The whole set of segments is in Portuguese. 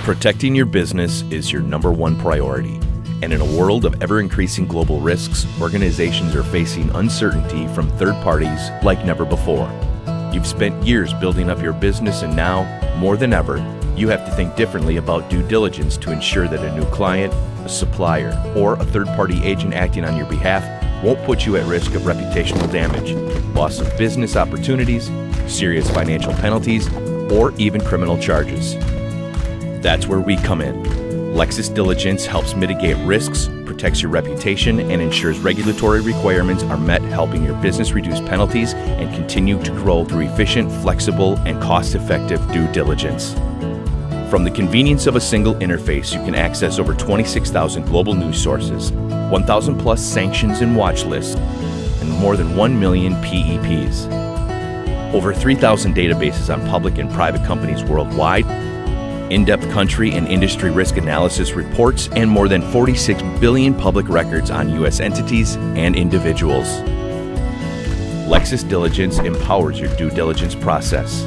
Protecting your business is your number one priority. And in a world of ever-increasing global risks, organizations are facing uncertainty from third parties like never before. You've spent years building up your business, and now, more than ever, you have to think differently about due diligence to ensure that a new client, a supplier, or a third-party agent acting on your behalf won't put you at risk of reputational damage, loss of business opportunities, serious financial penalties, or even criminal charges. That's where we come in. Lexis Diligence helps mitigate risks, protects your reputation, and ensures regulatory requirements are met, helping your business reduce penalties and continue to grow through efficient, flexible, and cost-effective due diligence. From the convenience of a single interface, you can access over 26,000 global news sources, 1,000 plus sanctions and watch lists, and more than 1 million PEPs. Over 3,000 databases on public and private companies worldwide, in-depth country and industry risk analysis reports, and more than 46 billion public records on U.S. entities and individuals. Lexis Diligence empowers your due diligence process,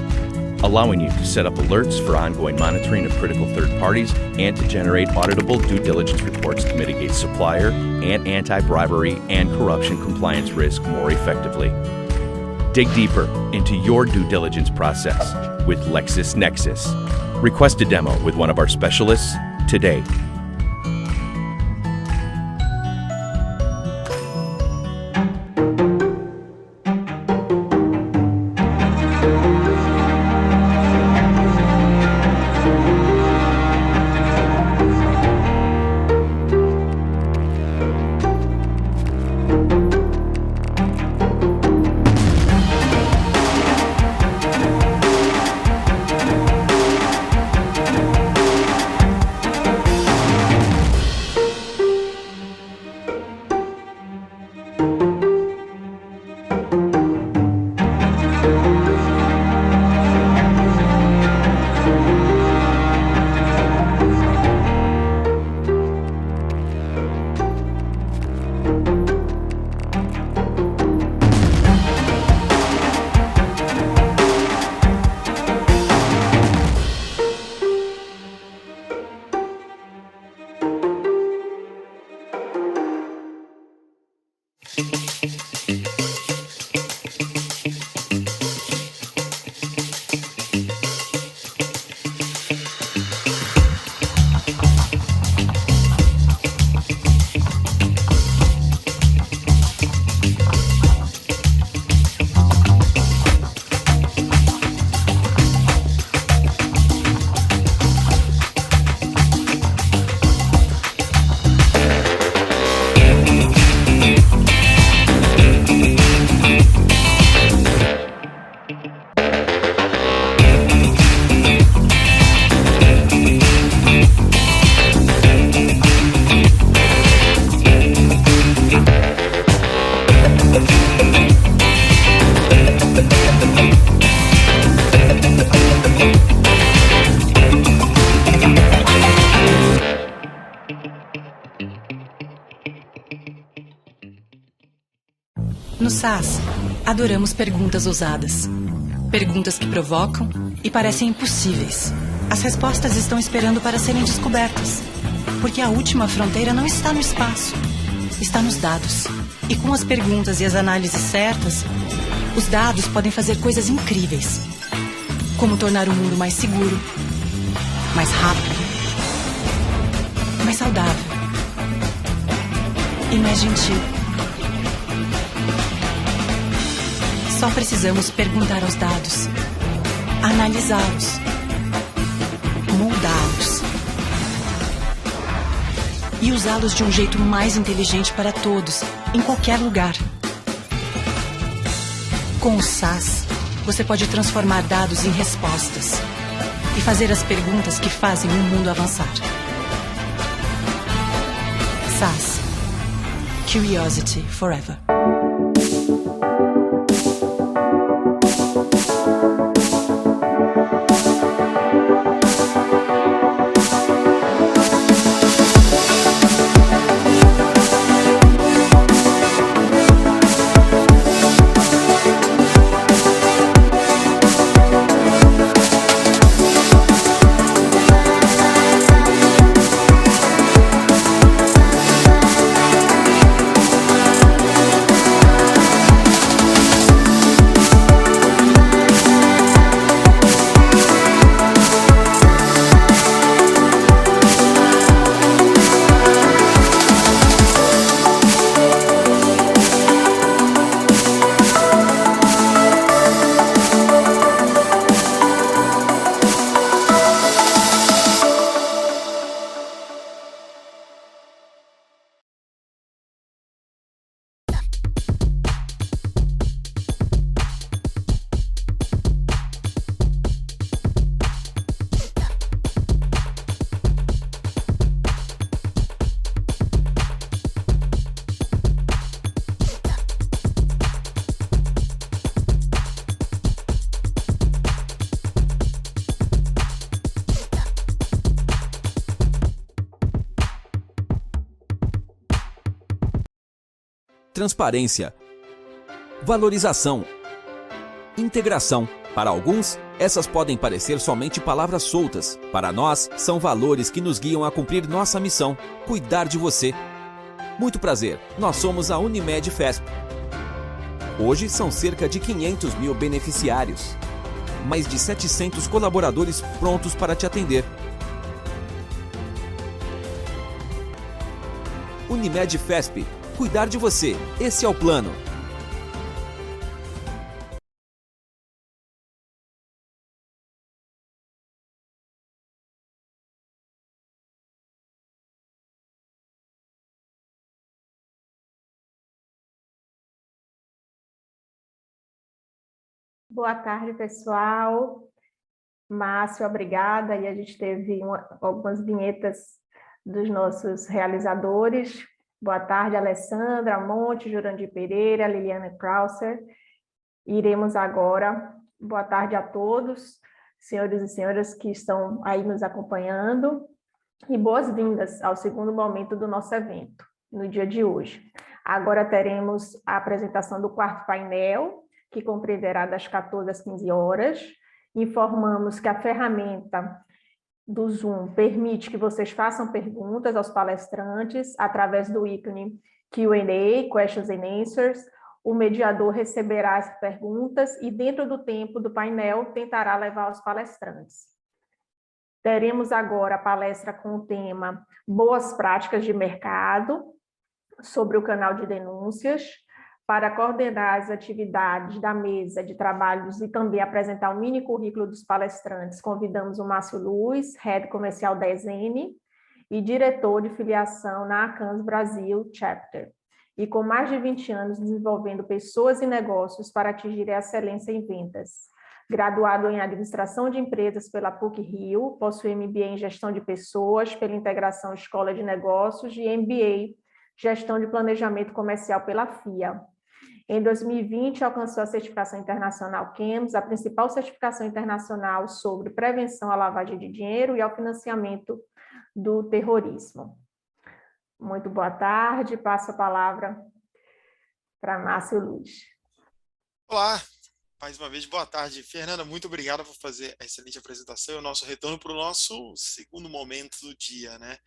allowing you to set up alerts for ongoing monitoring of critical third parties and to generate auditable due diligence reports to mitigate supplier and anti-bribery and corruption compliance risk more effectively. Dig deeper into your due diligence process with LexisNexis. Request a demo with one of our specialists today. No SAS, adoramos perguntas ousadas. Perguntas que provocam e parecem impossíveis. As respostas estão esperando para serem descobertas. Porque a última fronteira não está no espaço, está nos dados. E com as perguntas e as análises certas, os dados podem fazer coisas incríveis. Como tornar o mundo mais seguro, mais rápido, mais saudável e mais gentil. Só precisamos perguntar aos dados, analisá-los, moldá-los e usá-los de um jeito mais inteligente para todos, em qualquer lugar. Com o SAS, você pode transformar dados em respostas e fazer as perguntas que fazem o mundo avançar. SAS. Curiosity Forever. transparência, valorização, integração. Para alguns, essas podem parecer somente palavras soltas. Para nós, são valores que nos guiam a cumprir nossa missão: cuidar de você. Muito prazer, nós somos a Unimed Fesp. Hoje são cerca de 500 mil beneficiários. Mais de 700 colaboradores prontos para te atender. Unimed Fesp. Cuidar de você. Esse é o plano. Boa tarde, pessoal. Márcio, obrigada. E a gente teve algumas vinhetas dos nossos realizadores. Boa tarde, Alessandra Monte, Jurandir Pereira, Liliana Krauser. Iremos agora. Boa tarde a todos, senhores e senhoras que estão aí nos acompanhando. E boas-vindas ao segundo momento do nosso evento, no dia de hoje. Agora teremos a apresentação do quarto painel, que compreenderá das 14 às 15 horas. Informamos que a ferramenta do Zoom permite que vocês façam perguntas aos palestrantes através do ícone Q&A, Questions and Answers. O mediador receberá as perguntas e, dentro do tempo do painel, tentará levar aos palestrantes. Teremos agora a palestra com o tema Boas Práticas de Mercado, sobre o canal de denúncias. Para coordenar as atividades da mesa de trabalhos e também apresentar o mini currículo dos palestrantes, convidamos o Márcio Luz, Head Comercial da ESN e diretor de filiação na Acans Brasil Chapter, e com mais de 20 anos desenvolvendo pessoas e negócios para atingir a excelência em vendas. Graduado em Administração de Empresas pela PUC-Rio, possui MBA em Gestão de Pessoas pela Integração Escola de Negócios e MBA Gestão de Planejamento Comercial pela FIA. Em 2020, alcançou a certificação internacional CAMS, a principal certificação internacional sobre prevenção à lavagem de dinheiro e ao financiamento do terrorismo. Muito boa tarde, passo a palavra para Márcio Luz. Olá, mais uma vez, boa tarde. Fernanda, muito obrigada por fazer a excelente apresentação e o nosso retorno para o nosso segundo momento do dia, né?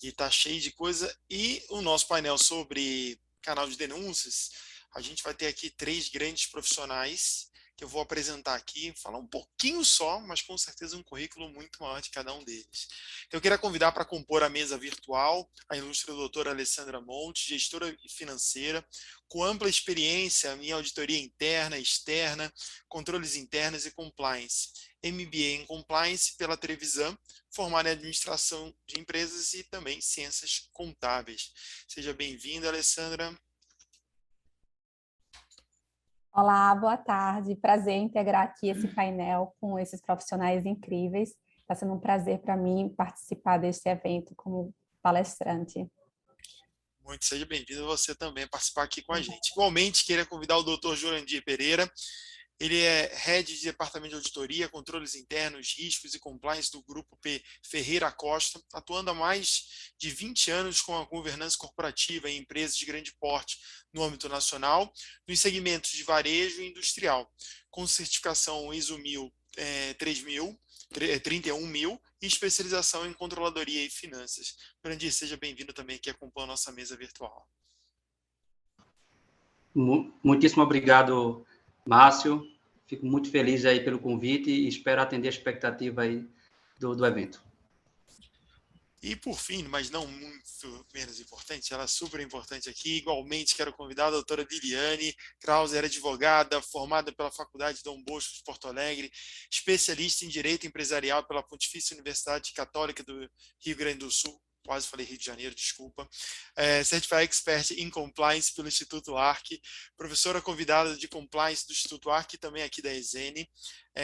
E está cheio de coisa. E o nosso painel sobre canal de denúncias, a gente vai ter aqui 3 grandes profissionais que eu vou apresentar aqui, falar um pouquinho só, mas com certeza um currículo muito maior de cada um deles. Então, eu queria convidar para compor a mesa virtual a ilustre doutora Alessandra Monte, gestora financeira, com ampla experiência em auditoria interna, externa, controles internos e compliance. MBA em Compliance pela Trevisan, formada em Administração de Empresas e também Ciências Contábeis. Seja bem-vinda, Alessandra. Olá, boa tarde. Prazer em integrar aqui esse painel com esses profissionais incríveis. Está sendo um prazer para mim participar deste evento como palestrante. Muito, seja bem-vindo você também a participar aqui com a gente. Igualmente, queria convidar o Dr. Jurandir Pereira. Ele é Head de Departamento de Auditoria, Controles Internos, Riscos e Compliance do Grupo P. Ferreira Costa, atuando há mais de 20 anos com a governança corporativa em empresas de grande porte no âmbito nacional, nos segmentos de varejo e industrial, com certificação ISO 31000 e especialização em controladoria e finanças. Jurandir, seja bem-vindo também aqui acompanhando a nossa mesa virtual. Muitíssimo obrigado, Márcio. Fico muito feliz aí pelo convite e espero atender a expectativa aí do evento. E por fim, mas não muito menos importante, ela é super importante aqui, igualmente quero convidar a doutora Liliane Krauser, advogada, formada pela Faculdade Dom Bosco de Porto Alegre, especialista em Direito Empresarial pela Pontifícia Universidade Católica do Rio Grande do Sul, quase falei Rio de Janeiro, desculpa, Certified Expert in Compliance pelo Instituto ARC, professora convidada de Compliance do Instituto ARC e também aqui da ESN,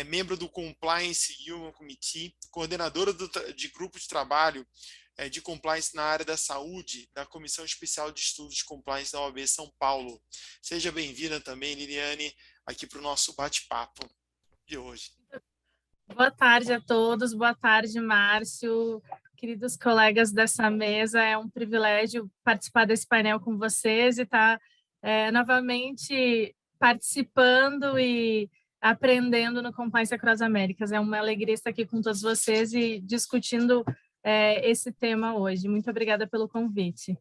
membro do Compliance Human Committee, coordenadora de grupo de trabalho de Compliance na área da saúde, da Comissão Especial de Estudos de Compliance da OAB São Paulo. Seja bem-vinda também, Liliane, aqui para o nosso bate-papo de hoje. Boa tarde a todos, boa tarde, Márcio. Queridos colegas dessa mesa, é um privilégio participar desse painel com vocês e estar novamente participando e aprendendo no Compliance Across Américas. É uma alegria estar aqui com todos vocês e discutindo esse tema hoje. Muito obrigada pelo convite.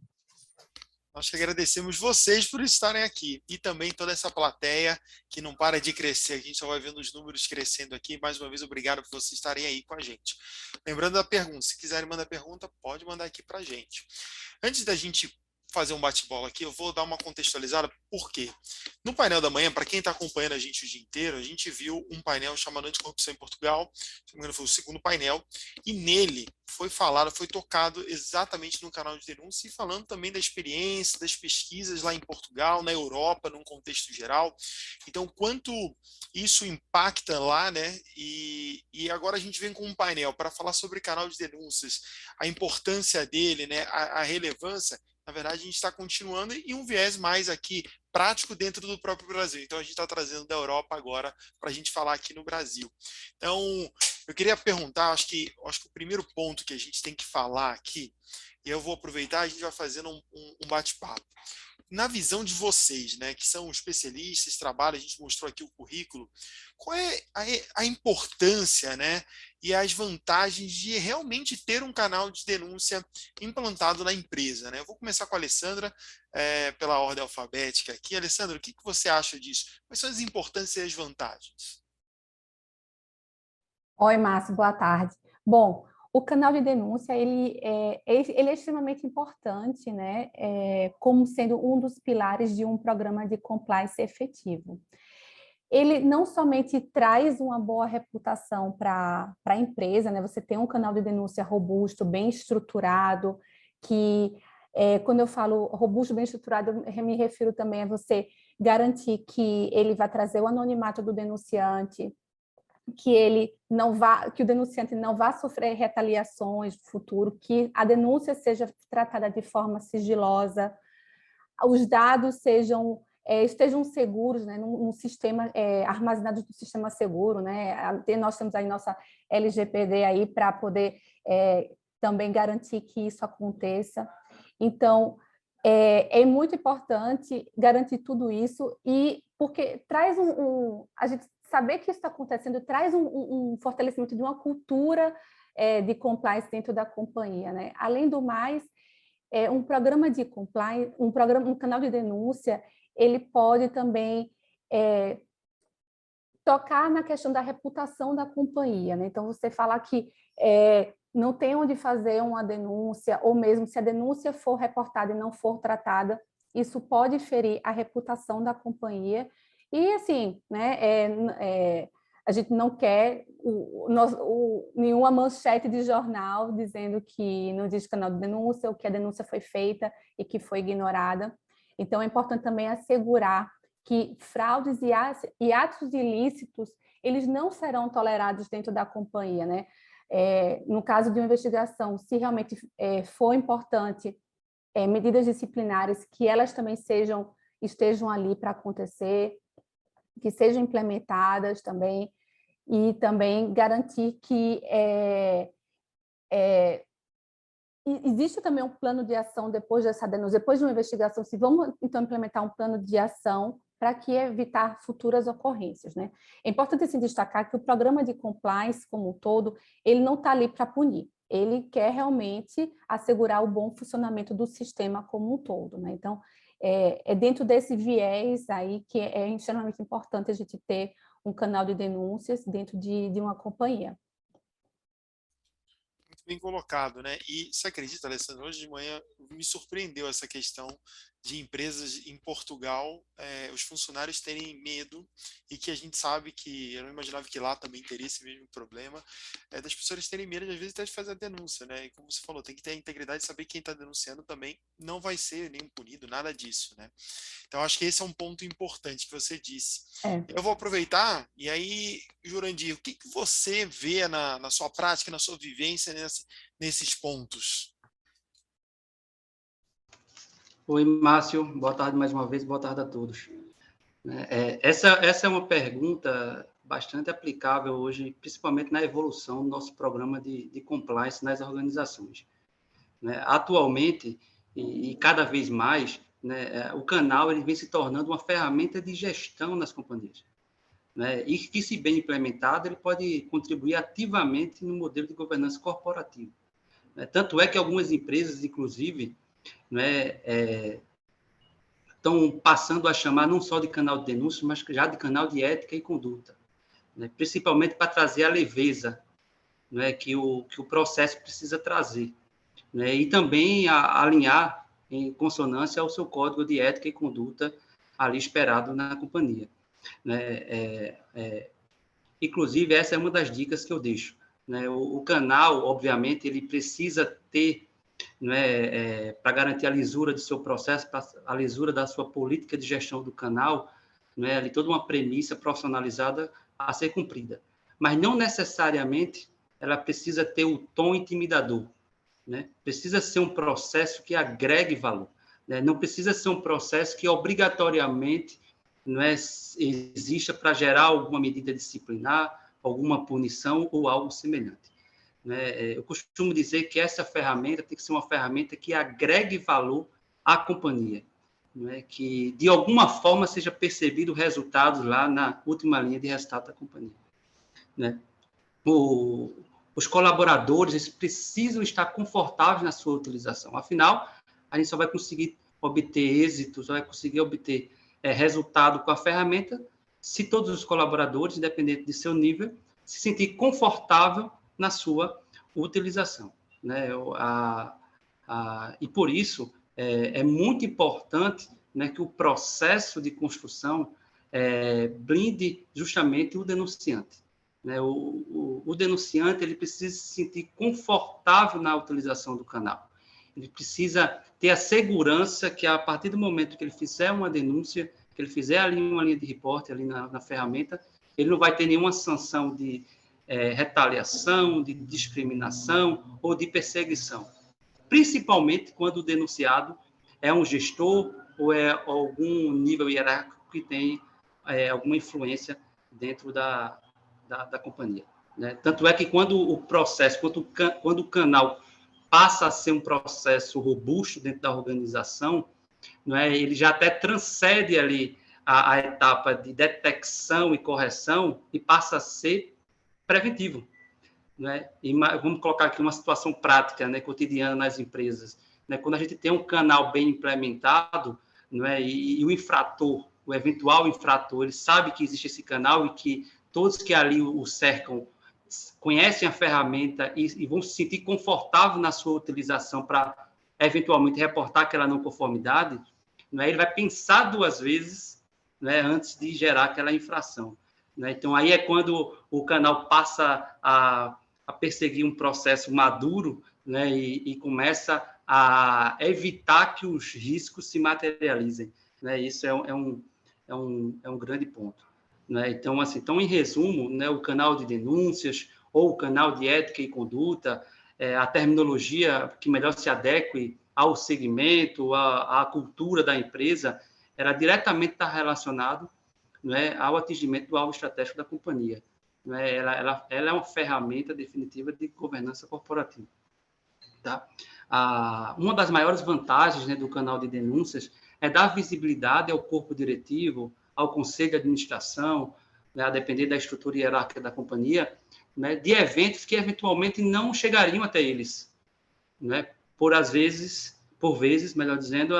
Nós que agradecemos vocês por estarem aqui e também toda essa plateia que não para de crescer. A gente só vai vendo os números crescendo aqui. Mais uma vez, obrigado por vocês estarem aí com a gente. Lembrando da pergunta, se quiserem mandar pergunta, pode mandar aqui para a gente. Antes da gente fazer um bate-bola aqui, eu vou dar uma contextualizada. Por quê? No painel da manhã, para quem está acompanhando a gente o dia inteiro, a gente viu um painel chamado Anticorrupção em Portugal, se não me engano foi o segundo painel, e nele foi falado, foi tocado exatamente no canal de denúncia e falando também da experiência, das pesquisas lá em Portugal, na Europa, num contexto geral. Então, quanto isso impacta lá, né? E agora a gente vem com um painel para falar sobre canal de denúncias, a importância dele, né? A relevância. Na verdade, a gente está continuando e um viés mais aqui prático dentro do próprio Brasil. Então, a gente está trazendo da Europa agora para a gente falar aqui no Brasil. Então, eu queria perguntar, acho que o primeiro ponto que a gente tem que falar aqui, e eu vou aproveitar, a gente vai fazendo um bate-papo. Na visão de vocês, né, que são especialistas, trabalham, a gente mostrou aqui o currículo, qual é a importância, né, e as vantagens de realmente ter um canal de denúncia implantado na empresa, né? Eu vou começar com a Alessandra, pela ordem alfabética aqui. Alessandra, o que você acha disso? Quais são as importâncias e as vantagens? Oi, Márcio, boa tarde. Bom, o canal de denúncia, ele é extremamente importante, né, como sendo um dos pilares de um programa de compliance efetivo. Ele não somente traz uma boa reputação para a empresa, né, você tem um canal de denúncia robusto, bem estruturado, que, quando eu falo robusto, bem estruturado, eu me refiro também a você garantir que ele vai trazer o anonimato do denunciante, que o denunciante não vá sofrer retaliações no futuro, que a denúncia seja tratada de forma sigilosa, os dados estejam seguros, né, num sistema armazenados no sistema seguro, né? Nós temos aí nossa LGPD aí para poder também garantir que isso aconteça. Então, é muito importante garantir tudo isso, e porque traz a gente saber que isso está acontecendo traz um fortalecimento de uma cultura de compliance dentro da companhia, né? Além do mais, um programa de compliance, um canal de denúncia, ele pode também tocar na questão da reputação da companhia, né? Então, você falar que não tem onde fazer uma denúncia, ou mesmo se a denúncia for reportada e não for tratada, isso pode ferir a reputação da companhia. E, assim, né, a gente não quer nenhuma manchete de jornal dizendo que não existe canal de denúncia, ou que a denúncia foi feita e que foi ignorada. Então, é importante também assegurar que fraudes e atos ilícitos, eles não serão tolerados dentro da companhia, né? No caso de uma investigação, se realmente for importante medidas disciplinares, que elas também estejam ali para acontecer, que sejam implementadas também, e também garantir que existe também um plano de ação depois dessa denúncia, depois de uma investigação, se vamos então implementar um plano de ação para que evitar futuras ocorrências, né? É importante se destacar que o programa de compliance como um todo, ele não está ali para punir, ele quer realmente assegurar o bom funcionamento do sistema como um todo, né? Então, é dentro desse viés aí que é extremamente importante a gente ter um canal de denúncias dentro de uma companhia. Muito bem colocado, né? E você acredita, Alessandra, hoje de manhã me surpreendeu essa questão de empresas em Portugal, os funcionários terem medo, e que a gente sabe que, eu não imaginava que lá também teria esse mesmo problema, das pessoas terem medo, às vezes, até de fazer a denúncia, né? E como você falou, tem que ter a integridade de saber que quem está denunciando também não vai ser nenhum punido, nada disso, né? Então, acho que esse é um ponto importante que você disse. Eu vou aproveitar, e aí, Jurandir, o que você vê na sua prática, na sua vivência nesses pontos? Oi, Márcio, boa tarde mais uma vez, boa tarde a todos. Essa é uma pergunta bastante aplicável hoje, principalmente na evolução do nosso programa de compliance nas organizações. Atualmente, e cada vez mais, né, o canal ele vem se tornando uma ferramenta de gestão nas companhias, né, e que, se bem implementado, ele pode contribuir ativamente no modelo de governança corporativa. Né? Tanto é que algumas empresas, inclusive, né, estão passando a chamar não só de canal de denúncia, mas já de canal de ética e conduta, né, principalmente para trazer a leveza, né, que o processo precisa trazer, né, e também alinhar em consonância ao seu código de ética e conduta ali esperado na companhia. Né? Inclusive, essa é uma das dicas que eu deixo. Né? O canal, obviamente, ele precisa ter, né, para garantir a lisura do seu processo, a lisura da sua política de gestão do canal, né, ali toda uma premissa profissionalizada a ser cumprida. Mas não necessariamente ela precisa ter o tom intimidador. Né? Precisa ser um processo que agregue valor. Né? Não precisa ser um processo que obrigatoriamente não exista para gerar alguma medida disciplinar, alguma punição ou algo semelhante. Né? Eu costumo dizer que essa ferramenta tem que ser uma ferramenta que agregue valor à companhia, né? Que de alguma forma seja percebido resultados lá na última linha de resultado da companhia. Né? Os colaboradores eles precisam estar confortáveis na sua utilização. Afinal, a gente só vai conseguir obter êxitos, só vai conseguir obter resultado com a ferramenta se todos os colaboradores, independente de seu nível, se sentir confortável na sua utilização. Né? E por isso é muito importante, né, que o processo de construção blinde justamente o denunciante. Né? O denunciante ele precisa se sentir confortável na utilização do canal. Ele precisa ter a segurança que, a partir do momento que ele fizer uma denúncia, que ele fizer ali uma linha de reporte ali na ferramenta, ele não vai ter nenhuma sanção de retaliação, de discriminação ou de perseguição. Principalmente quando o denunciado é um gestor ou é algum nível hierárquico que tem alguma influência dentro da companhia. Né? Tanto é que quando o processo, quando o canal passa a ser um processo robusto dentro da organização, não é? Ele já até transcende ali a etapa de detecção e correção e passa a ser preventivo. Não é? E vamos colocar aqui uma situação prática, né, cotidiana nas empresas. Né? Quando a gente tem um canal bem implementado, não é? E o infrator, o eventual infrator, ele sabe que existe esse canal e que todos que ali o cercam conhecem a ferramenta e vão se sentir confortável na sua utilização para, eventualmente, reportar aquela não conformidade, né? Ele vai pensar duas vezes, né, antes de gerar aquela infração. Né? Então, aí é quando o canal passa a perseguir um processo maduro, né, e começa a evitar que os riscos se materializem. Né? Isso é um grande ponto. Né? Então, assim, em resumo, né, o canal de denúncias ou o canal de ética e conduta, a terminologia que melhor se adeque ao segmento, à cultura da empresa, ela diretamente está relacionado, né, ao atingimento do alvo estratégico da companhia. Né? Ela é uma ferramenta definitiva de governança corporativa. Tá? Uma das maiores vantagens, né, do canal de denúncias é dar visibilidade ao corpo diretivo, ao conselho de administração, né, a depender da estrutura hierárquica da companhia, né, de eventos que eventualmente não chegariam até eles, né, por vezes, melhor dizendo,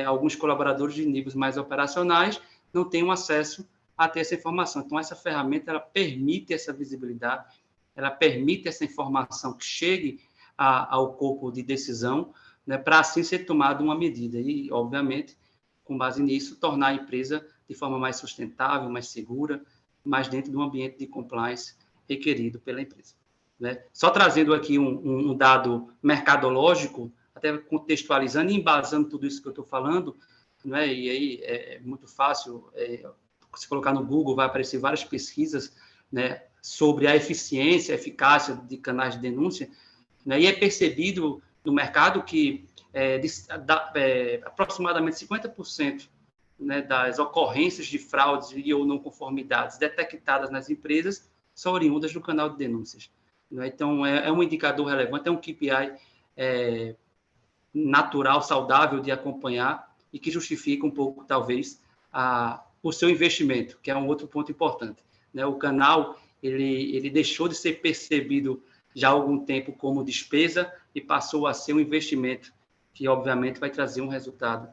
alguns colaboradores de níveis mais operacionais não têm acesso a ter essa informação. Então, essa ferramenta ela permite essa visibilidade, ela permite essa informação que chegue ao corpo de decisão, né, para assim ser tomada uma medida e, obviamente, com base nisso, tornar a empresa de forma mais sustentável, mais segura, mais dentro de um ambiente de compliance requerido pela empresa. Né? Só trazendo aqui um dado mercadológico, até contextualizando e embasando tudo isso que eu estou falando, né? E aí é muito fácil, se colocar no Google, vai aparecer várias pesquisas, né, sobre a eficiência, a eficácia de canais de denúncia, né? E é percebido no mercado que aproximadamente 50%, né, das ocorrências de fraudes e ou não conformidades detectadas nas empresas são oriundas do canal de denúncias. Né? Então, é um indicador relevante, é um KPI natural, saudável de acompanhar, e que justifica um pouco, talvez, o seu investimento, que é um outro ponto importante, né? O canal ele deixou de ser percebido já há algum tempo como despesa e passou a ser um investimento que, obviamente, vai trazer um resultado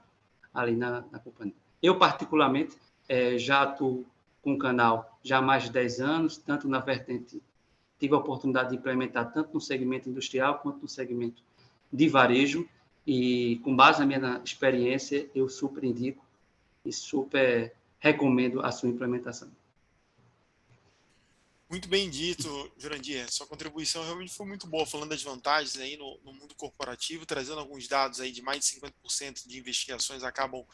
ali na companhia. Eu, particularmente, já atuo com o canal já há mais de 10 anos, tanto na vertente, tive a oportunidade de implementar tanto no segmento industrial quanto no segmento de varejo, e com base na minha experiência, eu super indico e super recomendo a sua implementação. Muito bem dito, Jurandir. Sua contribuição realmente foi muito boa, falando das vantagens aí no mundo corporativo, trazendo alguns dados aí de mais de 50% de investigações acabam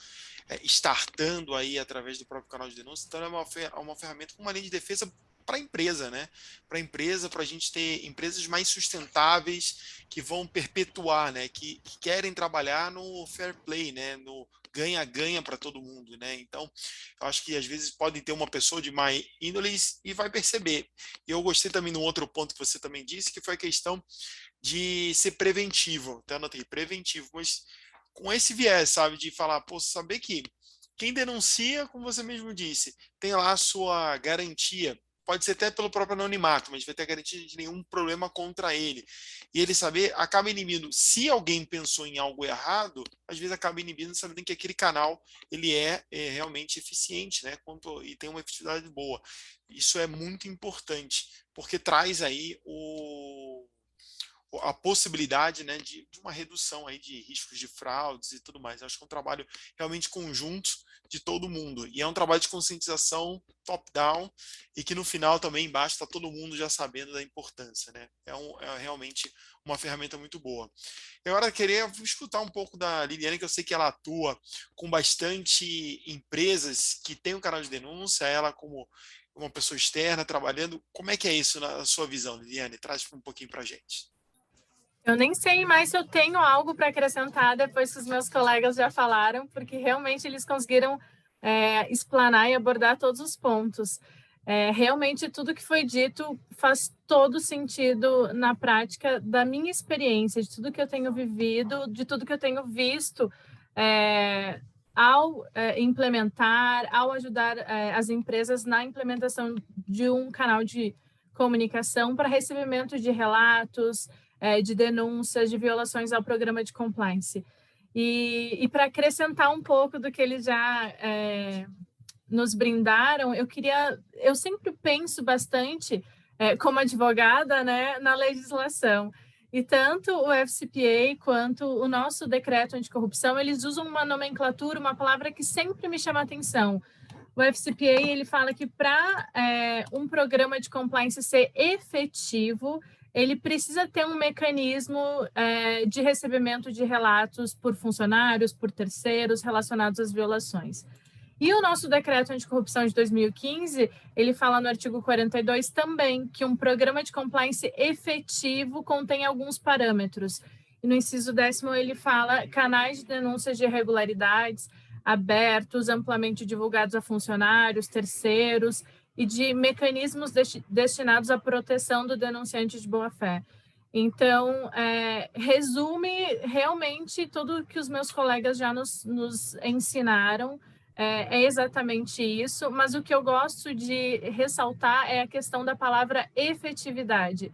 startando aí através do próprio canal de denúncia. Então, é uma ferramenta com uma linha de defesa para a empresa, né? Para a empresa, para a gente ter empresas mais sustentáveis que vão perpetuar, né? Que querem trabalhar no fair play, né? No ganha-ganha para todo mundo, né? Então, eu acho que às vezes podem ter uma pessoa de má índole e vai perceber. E eu gostei também de um outro ponto que você também disse, que foi a questão de ser preventivo. Até anotei, preventivo, mas com esse viés, sabe? De falar, pô, saber que quem denuncia, como você mesmo disse, tem lá a sua garantia. Pode ser até pelo próprio anonimato, mas vai ter a garantia de nenhum problema contra ele. E ele saber, acaba inibindo. Se alguém pensou em algo errado, às vezes acaba inibindo, sabendo que aquele canal ele é realmente eficiente, né? E tem uma efetividade boa. Isso é muito importante, porque traz aí a possibilidade, né, de uma redução aí de riscos de fraudes e tudo mais. Eu acho que é um trabalho realmente conjunto de todo mundo. E é um trabalho de conscientização top-down e que no final também embaixo está todo mundo já sabendo da importância, né? É realmente uma ferramenta muito boa. E agora eu queria escutar um pouco da Liliane, que eu sei que ela atua com bastante empresas que têm um canal de denúncia, ela como uma pessoa externa trabalhando. Como é que é isso na sua visão, Liliane? Traz um pouquinho para a gente. Eu nem sei mais se eu tenho algo para acrescentar depois que os meus colegas já falaram, porque realmente eles conseguiram explanar e abordar todos os pontos. Realmente tudo que foi dito faz todo sentido na prática da minha experiência, de tudo que eu tenho vivido, de tudo que eu tenho visto ao implementar, ao ajudar as empresas na implementação de um canal de comunicação para recebimento de relatos, de denúncias, de violações ao programa de compliance. E para acrescentar um pouco do que eles já nos brindaram, eu sempre penso bastante, como advogada, né, na legislação. E tanto o FCPA quanto o nosso decreto anticorrupção, eles usam uma nomenclatura, uma palavra que sempre me chama a atenção. O FCPA, ele fala que para um programa de compliance ser efetivo, ele precisa ter um mecanismo de recebimento de relatos por funcionários, por terceiros, relacionados às violações. E o nosso decreto anticorrupção de 2015, ele fala no artigo 42 também que um programa de compliance efetivo contém alguns parâmetros. E no inciso 10º, ele fala canais de denúncias de irregularidades abertos, amplamente divulgados a funcionários, terceiros, e de mecanismos destinados à proteção do denunciante de boa-fé. Então, resume realmente tudo que os meus colegas já nos ensinaram, é exatamente isso, mas o que eu gosto de ressaltar é a questão da palavra efetividade.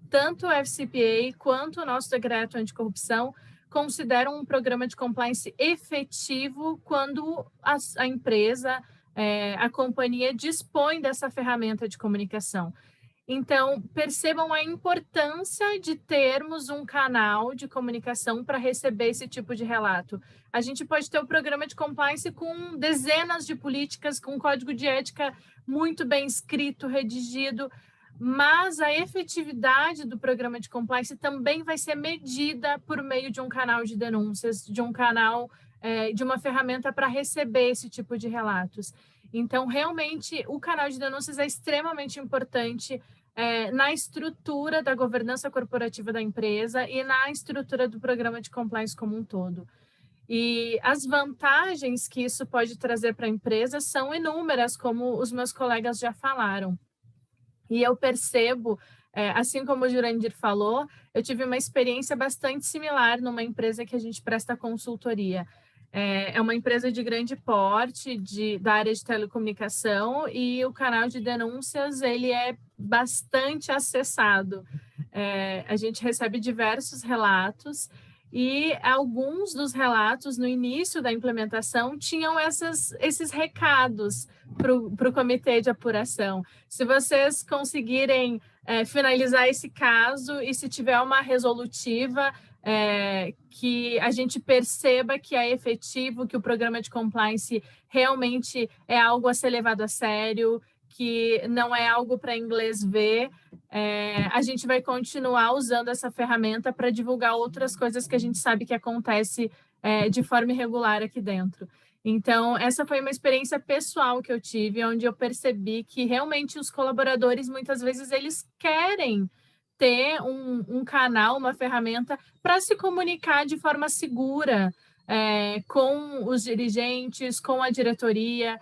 Tanto o FCPA quanto o nosso decreto anticorrupção consideram um programa de compliance efetivo quando a empresa, a companhia dispõe dessa ferramenta de comunicação. Então, percebam a importância de termos um canal de comunicação para receber esse tipo de relato. A gente pode ter um programa de compliance com dezenas de políticas, com um código de ética muito bem escrito, redigido, mas a efetividade do programa de compliance também vai ser medida por meio de um canal de denúncias, de um canal, de uma ferramenta para receber esse tipo de relatos. Então, realmente, o canal de denúncias é extremamente importante na estrutura da governança corporativa da empresa e na estrutura do programa de compliance como um todo. E as vantagens que isso pode trazer para a empresa são inúmeras, como os meus colegas já falaram. E eu percebo, assim como o Jurandir falou, eu tive uma experiência bastante similar numa empresa que a gente presta consultoria. é uma empresa de grande porte da área de telecomunicação e o canal de denúncias ele é bastante acessado. A gente recebe diversos relatos e alguns dos relatos no início da implementação tinham esses recados para o comitê de apuração. Se vocês conseguirem finalizar esse caso e se tiver uma resolutiva que a gente perceba que é efetivo, que o programa de compliance realmente é algo a ser levado a sério, que não é algo para inglês ver, a gente vai continuar usando essa ferramenta para divulgar outras coisas que a gente sabe que acontece de forma irregular aqui dentro. Então, essa foi uma experiência pessoal que eu tive, onde eu percebi que realmente os colaboradores, muitas vezes, eles querem ter um canal, uma ferramenta para se comunicar de forma segura com os dirigentes, com a diretoria,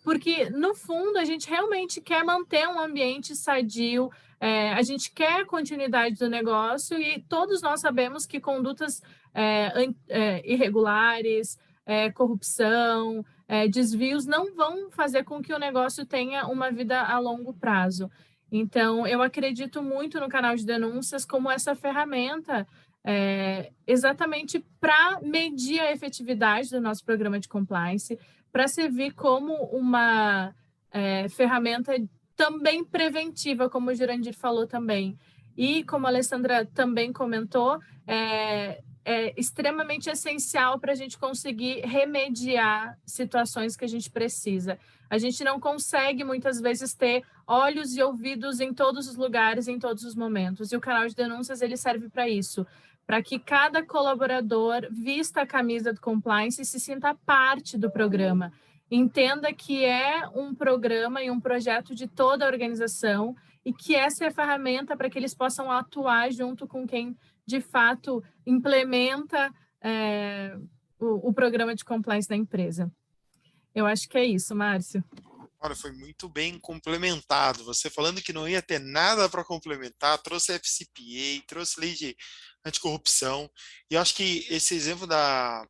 porque, no fundo, a gente realmente quer manter um ambiente sadio, a gente quer a continuidade do negócio e todos nós sabemos que condutas irregulares, corrupção, desvios não vão fazer com que o negócio tenha uma vida a longo prazo. Então, eu acredito muito no canal de denúncias como essa ferramenta exatamente para medir a efetividade do nosso programa de compliance, para servir como uma ferramenta também preventiva, como o Jurandir falou também. E, como a Alessandra também comentou, é extremamente essencial para a gente conseguir remediar situações que a gente precisa. A gente não consegue, muitas vezes, ter olhos e ouvidos em todos os lugares, em todos os momentos. E o canal de denúncias ele serve para isso, para que cada colaborador vista a camisa do compliance e se sinta parte do programa. Entenda que é um programa e um projeto de toda a organização e que essa é a ferramenta para que eles possam atuar junto com quem, de fato, implementa o programa de compliance da empresa. Eu acho que é isso, Márcio. Olha, foi muito bem complementado. Você falando que não ia ter nada para complementar, trouxe FCPA, trouxe lei de anticorrupção. E eu acho que esse exemplo da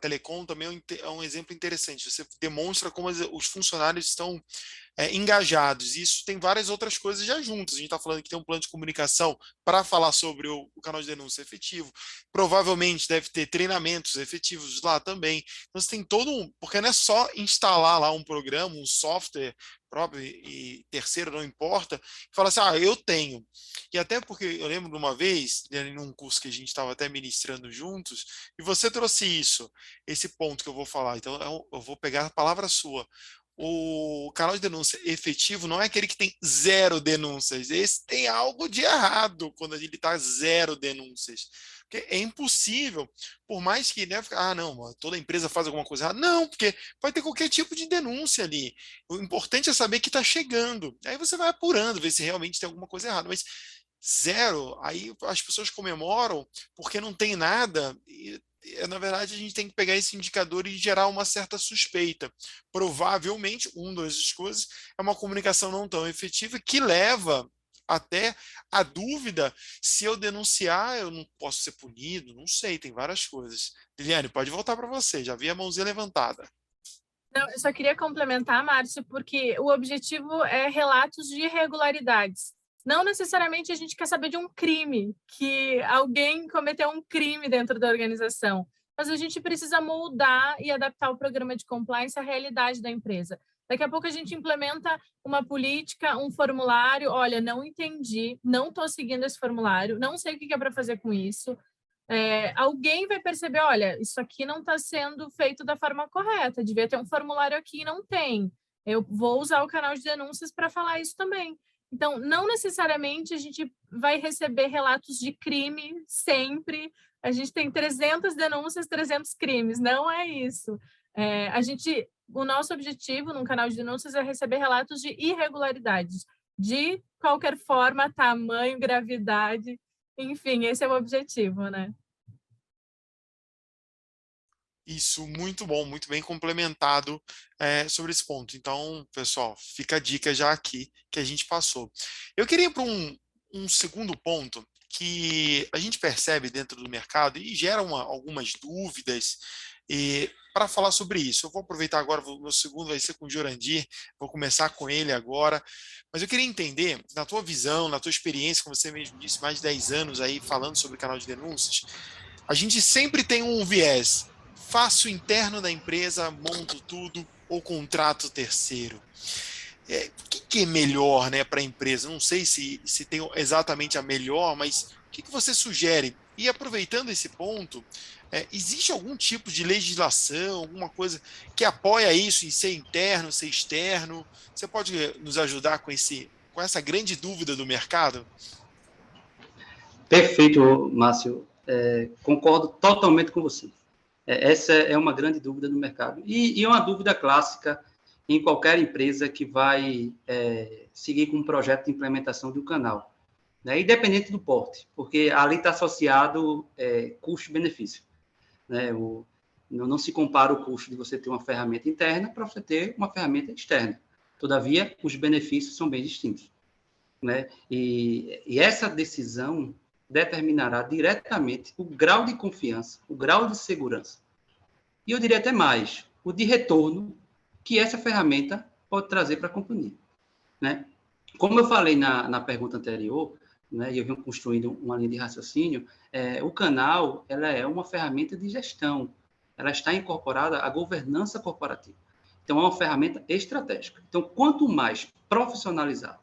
Telecom também é um exemplo interessante. Você demonstra como os funcionários estão engajados. Isso tem várias outras coisas já juntas. A gente está falando que tem um plano de comunicação para falar sobre o canal de denúncia efetivo. Provavelmente deve ter treinamentos efetivos lá também. Então você tem porque não é só instalar lá um programa, um software próprio e terceiro, não importa, e fala assim, eu tenho. E até porque eu lembro de uma vez, em um curso que a gente estava até ministrando juntos, e você trouxe esse ponto que eu vou falar. Então eu vou pegar a palavra sua. O canal de denúncia efetivo não é aquele que tem 0 denúncias. Esse tem algo de errado quando ele está 0 denúncias. Porque é impossível, por mais que, não, toda empresa faz alguma coisa errada. Não, porque pode ter qualquer tipo de denúncia ali. O importante é saber que está chegando. Aí você vai apurando, ver se realmente tem alguma coisa errada. Mas 0, aí as pessoas comemoram porque não tem nada. Na verdade, a gente tem que pegar esse indicador e gerar uma certa suspeita. Provavelmente, das coisas é uma comunicação não tão efetiva que leva até a dúvida se eu denunciar, eu não posso ser punido, não sei, tem várias coisas. Liliane, pode voltar para você, já vi a mãozinha levantada. Não, eu só queria complementar, Márcio, porque o objetivo é relatos de irregularidades. Não necessariamente a gente quer saber de um crime, que alguém cometeu um crime dentro da organização, mas a gente precisa moldar e adaptar o programa de compliance à realidade da empresa. Daqui a pouco a gente implementa uma política, um formulário, olha, não entendi, não estou seguindo esse formulário, não sei o que é para fazer com isso. Alguém vai perceber, olha, isso aqui não está sendo feito da forma correta, devia ter um formulário aqui e não tem. Eu vou usar o canal de denúncias para falar isso também. Então, não necessariamente a gente vai receber relatos de crime sempre. A gente tem 300 denúncias, 300 crimes. Não é isso. O nosso objetivo no canal de denúncias é receber relatos de irregularidades, de qualquer forma, tamanho, gravidade. Enfim, esse é o objetivo, né? Isso, muito bom, muito bem complementado sobre esse ponto. Então, pessoal, fica a dica já aqui que a gente passou. Eu queria ir para um segundo ponto que a gente percebe dentro do mercado e gera algumas dúvidas E para falar sobre isso, eu vou aproveitar agora, o meu segundo vai ser com o Jurandir, vou começar com ele agora, mas eu queria entender, na tua visão, na tua experiência, como você mesmo disse, mais de 10 anos aí falando sobre canal de denúncias, a gente sempre tem um viés, faço interno da empresa, monto tudo, ou contrato terceiro. O que é melhor, né, para a empresa? Não sei se tem exatamente a melhor, mas o que você sugere? E aproveitando esse ponto, existe algum tipo de legislação, alguma coisa que apoia isso em ser interno, ser externo? Você pode nos ajudar com essa grande dúvida do mercado? Perfeito, Márcio. Concordo totalmente com você. Essa é uma grande dúvida no mercado. E é uma dúvida clássica em qualquer empresa que vai seguir com um projeto de implementação de um canal, né? Independente do porte, porque ali está associado custo-benefício, né? Não se compara o custo de você ter uma ferramenta interna para você ter uma ferramenta externa. Todavia, os benefícios são bem distintos, né? E essa decisão determinará diretamente o grau de confiança, o grau de segurança. E eu diria até mais, o de retorno que essa ferramenta pode trazer para a companhia, né? Como eu falei na pergunta anterior, né, e eu venho construindo uma linha de raciocínio, o canal ela é uma ferramenta de gestão, ela está incorporada à governança corporativa. Então, é uma ferramenta estratégica. Então, quanto mais profissionalizado,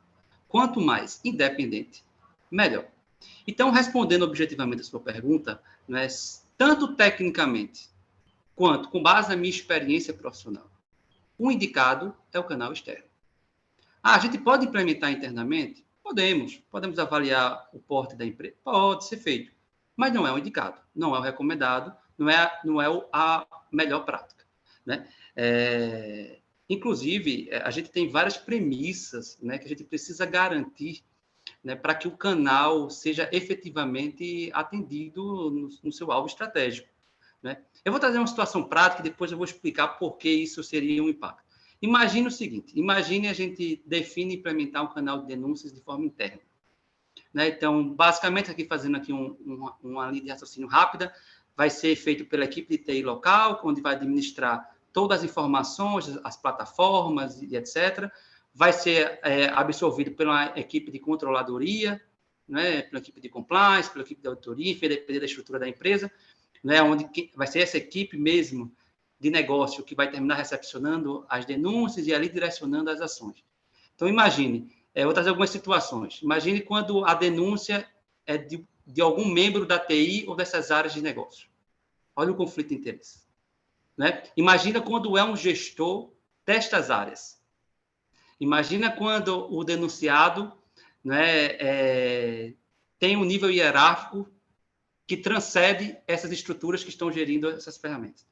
quanto mais independente, melhor. Então, respondendo objetivamente a sua pergunta, né, tanto tecnicamente quanto com base na minha experiência profissional, o indicado é o canal externo. A gente pode implementar internamente? Podemos avaliar o porte da empresa? Pode ser feito, mas não é o indicado, não é o recomendado, não é a melhor prática, né? Inclusive, a gente tem várias premissas, né, que a gente precisa garantir, né, para que o canal seja efetivamente atendido no seu alvo estratégico, né? Eu vou trazer uma situação prática e depois eu vou explicar por que isso seria um impacto. Imagine o seguinte, imagine a gente define implementar um canal de denúncias de forma interna, né? Então, basicamente, aqui fazendo aqui uma linha de raciocínio rápida, vai ser feito pela equipe de TI local, onde vai administrar todas as informações, as plataformas e etc. Vai ser absorvido pela equipe de controladoria, né? Pela equipe de compliance, pela equipe de auditoria, enfim, depender da estrutura da empresa, né? Onde vai ser essa equipe mesmo de negócio que vai terminar recepcionando as denúncias e ali direcionando as ações. Então, imagine, vou trazer algumas situações. Imagine quando a denúncia é de algum membro da TI ou dessas áreas de negócio. Olha o conflito de interesse, né? Imagina quando é um gestor destas áreas. Imagina quando o denunciado, né, tem um nível hierárquico que transcende essas estruturas que estão gerindo essas ferramentas.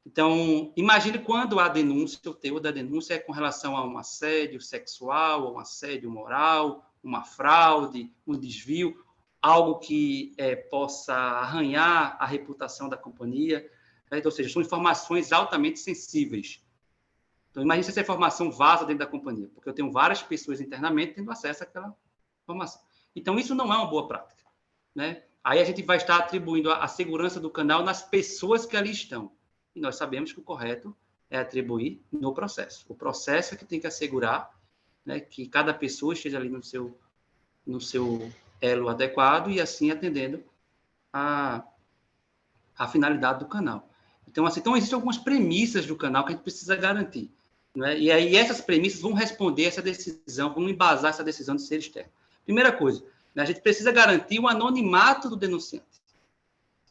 Então, imagine quando a denúncia, o teor da denúncia é com relação a um assédio sexual, a um assédio moral, uma fraude, um desvio, algo que possa arranhar a reputação da companhia, né? Ou seja, são informações altamente sensíveis. Então, imagine se essa informação vaza dentro da companhia, porque eu tenho várias pessoas internamente tendo acesso àquela informação. Então, isso não é uma boa prática, né? Aí a gente vai estar atribuindo a segurança do canal nas pessoas que ali estão. E nós sabemos que o correto é atribuir no processo. O processo é que tem que assegurar, né, que cada pessoa esteja ali no seu elo adequado e assim atendendo a finalidade do canal. Então, existem algumas premissas do canal que a gente precisa garantir, né? E aí essas premissas vão responder essa decisão, vão embasar essa decisão de ser externo. Primeira coisa, né, a gente precisa garantir o anonimato do denunciante,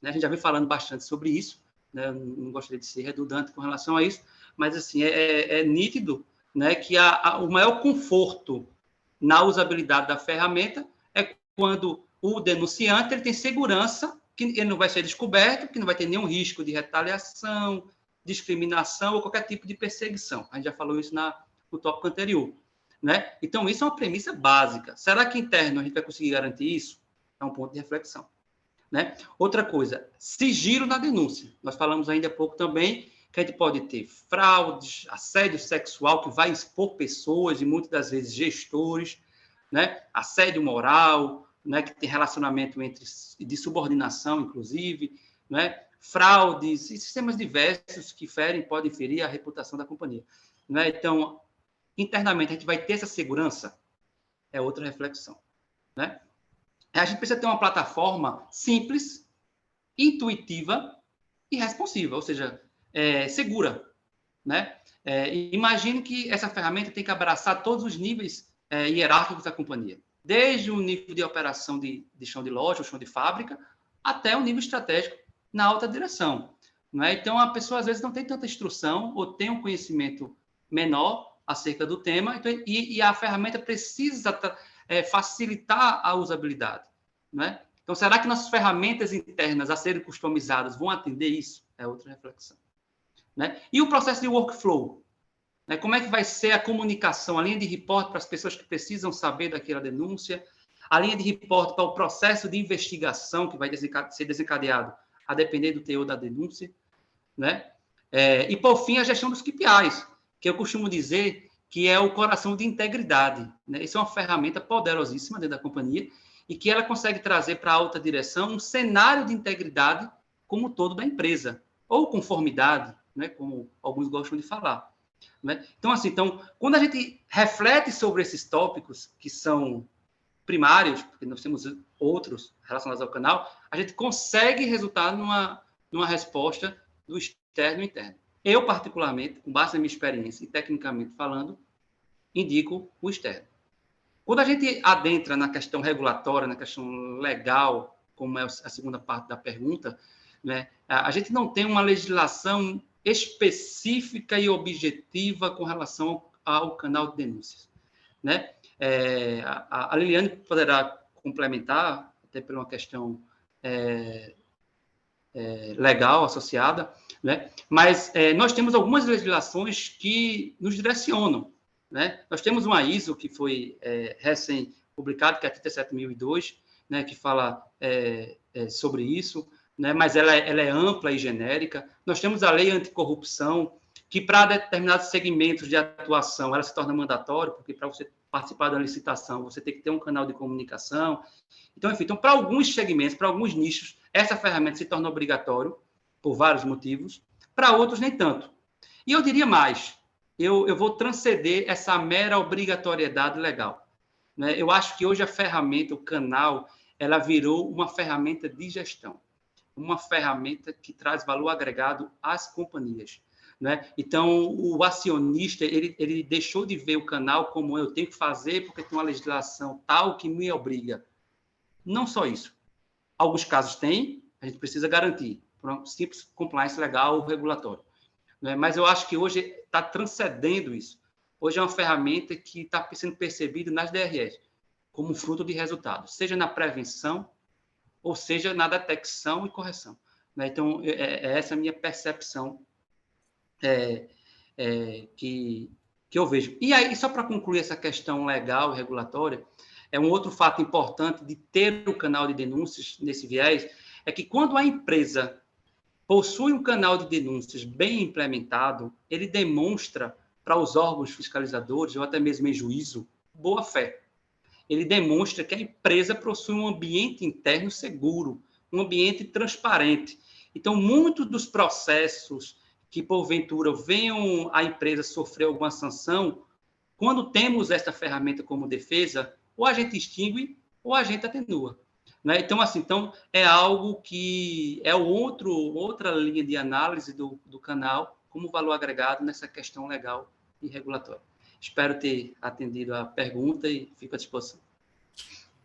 né? A gente já vem falando bastante sobre isso, né? Não gostaria de ser redundante com relação a isso, mas assim, é nítido, né, que o maior conforto na usabilidade da ferramenta é quando o denunciante ele tem segurança que ele não vai ser descoberto, que não vai ter nenhum risco de retaliação, discriminação ou qualquer tipo de perseguição. A gente já falou isso no tópico anterior, né? Então, isso é uma premissa básica. Será que interno a gente vai conseguir garantir isso? É um ponto de reflexão, né? Outra coisa, sigilo na denúncia. Nós falamos ainda há pouco também que a gente pode ter fraudes, assédio sexual que vai expor pessoas e muitas das vezes gestores, né? Assédio moral, né? Que tem relacionamento de subordinação, inclusive, né? fraudes e sistemas diversos que podem ferir a reputação da companhia. Né? Então, internamente, a gente vai ter essa segurança? É outra reflexão. Né? A gente precisa ter uma plataforma simples, intuitiva e responsiva, ou seja, segura. Né? Imagine que essa ferramenta tem que abraçar todos os níveis hierárquicos da companhia, desde o nível de operação de chão de loja, ou chão de fábrica, até o nível estratégico na alta direção. Não é? Então, a pessoa, às vezes, não tem tanta instrução ou tem um conhecimento menor acerca do tema, então, e a ferramenta precisa facilitar a usabilidade. Não é? Então, será que nossas ferramentas internas a serem customizadas vão atender isso? É outra reflexão. Né? E o processo de workflow? Né? Como é que vai ser a comunicação, a linha de reporte para as pessoas que precisam saber daquela denúncia, a linha de reporte para o processo de investigação que vai ser desencadeado a depender do teor da denúncia, né? E, por fim, a gestão dos KPIs, que eu costumo dizer que é o coração de integridade. Né? Isso é uma ferramenta poderosíssima dentro da companhia e que ela consegue trazer para a alta direção um cenário de integridade como todo da empresa, ou conformidade, né? Como alguns gostam de falar. Né? Então, quando a gente reflete sobre esses tópicos que são primários, porque nós temos outros relacionados ao canal, a gente consegue resultar numa resposta do externo e interno. Eu, particularmente, com base na minha experiência e tecnicamente falando, indico o externo. Quando a gente adentra na questão regulatória, na questão legal, como é a segunda parte da pergunta, né, a gente não tem uma legislação específica e objetiva com relação ao canal de denúncias. Né? A Liliane poderá complementar, até por uma questão legal associada, né? Mas nós temos algumas legislações que nos direcionam. Né? Nós temos uma ISO que foi recém-publicada, que é a 37002, né? Que fala sobre isso, né? Mas ela é ampla e genérica. Nós temos a lei anticorrupção, que para determinados segmentos de atuação ela se torna mandatória, porque para você participar da licitação você tem que ter um canal de comunicação. Então, enfim, para alguns segmentos, para alguns nichos, essa ferramenta se torna obrigatório por vários motivos, para outros nem tanto. E eu diria mais, eu vou transcender essa mera obrigatoriedade legal. Né? Eu acho que hoje a ferramenta, o canal, ela virou uma ferramenta de gestão, uma ferramenta que traz valor agregado às companhias. Né? Então, o acionista, ele deixou de ver o canal como eu tenho que fazer porque tem uma legislação tal que me obriga. Não só isso. Alguns casos tem, a gente precisa garantir, por um simples compliance legal ou regulatório. Né? Mas eu acho que hoje está transcendendo isso. Hoje é uma ferramenta que está sendo percebida nas DRS como fruto de resultados, seja na prevenção ou seja na detecção e correção. Né? Então, essa a minha percepção que eu vejo. E aí, só para concluir essa questão legal e regulatória, um outro fato importante de ter o canal de denúncias nesse viés é que quando a empresa possui um canal de denúncias bem implementado, ele demonstra para os órgãos fiscalizadores, ou até mesmo em juízo, boa fé. Ele demonstra que a empresa possui um ambiente interno seguro, um ambiente transparente. Então, muitos dos processos que, porventura, venham a empresa sofrer alguma sanção, quando temos esta ferramenta como defesa, ou a gente extingue ou a gente atenua. Né? Então, é algo que é outra linha de análise do canal como valor agregado nessa questão legal e regulatória. Espero ter atendido a pergunta e fico à disposição.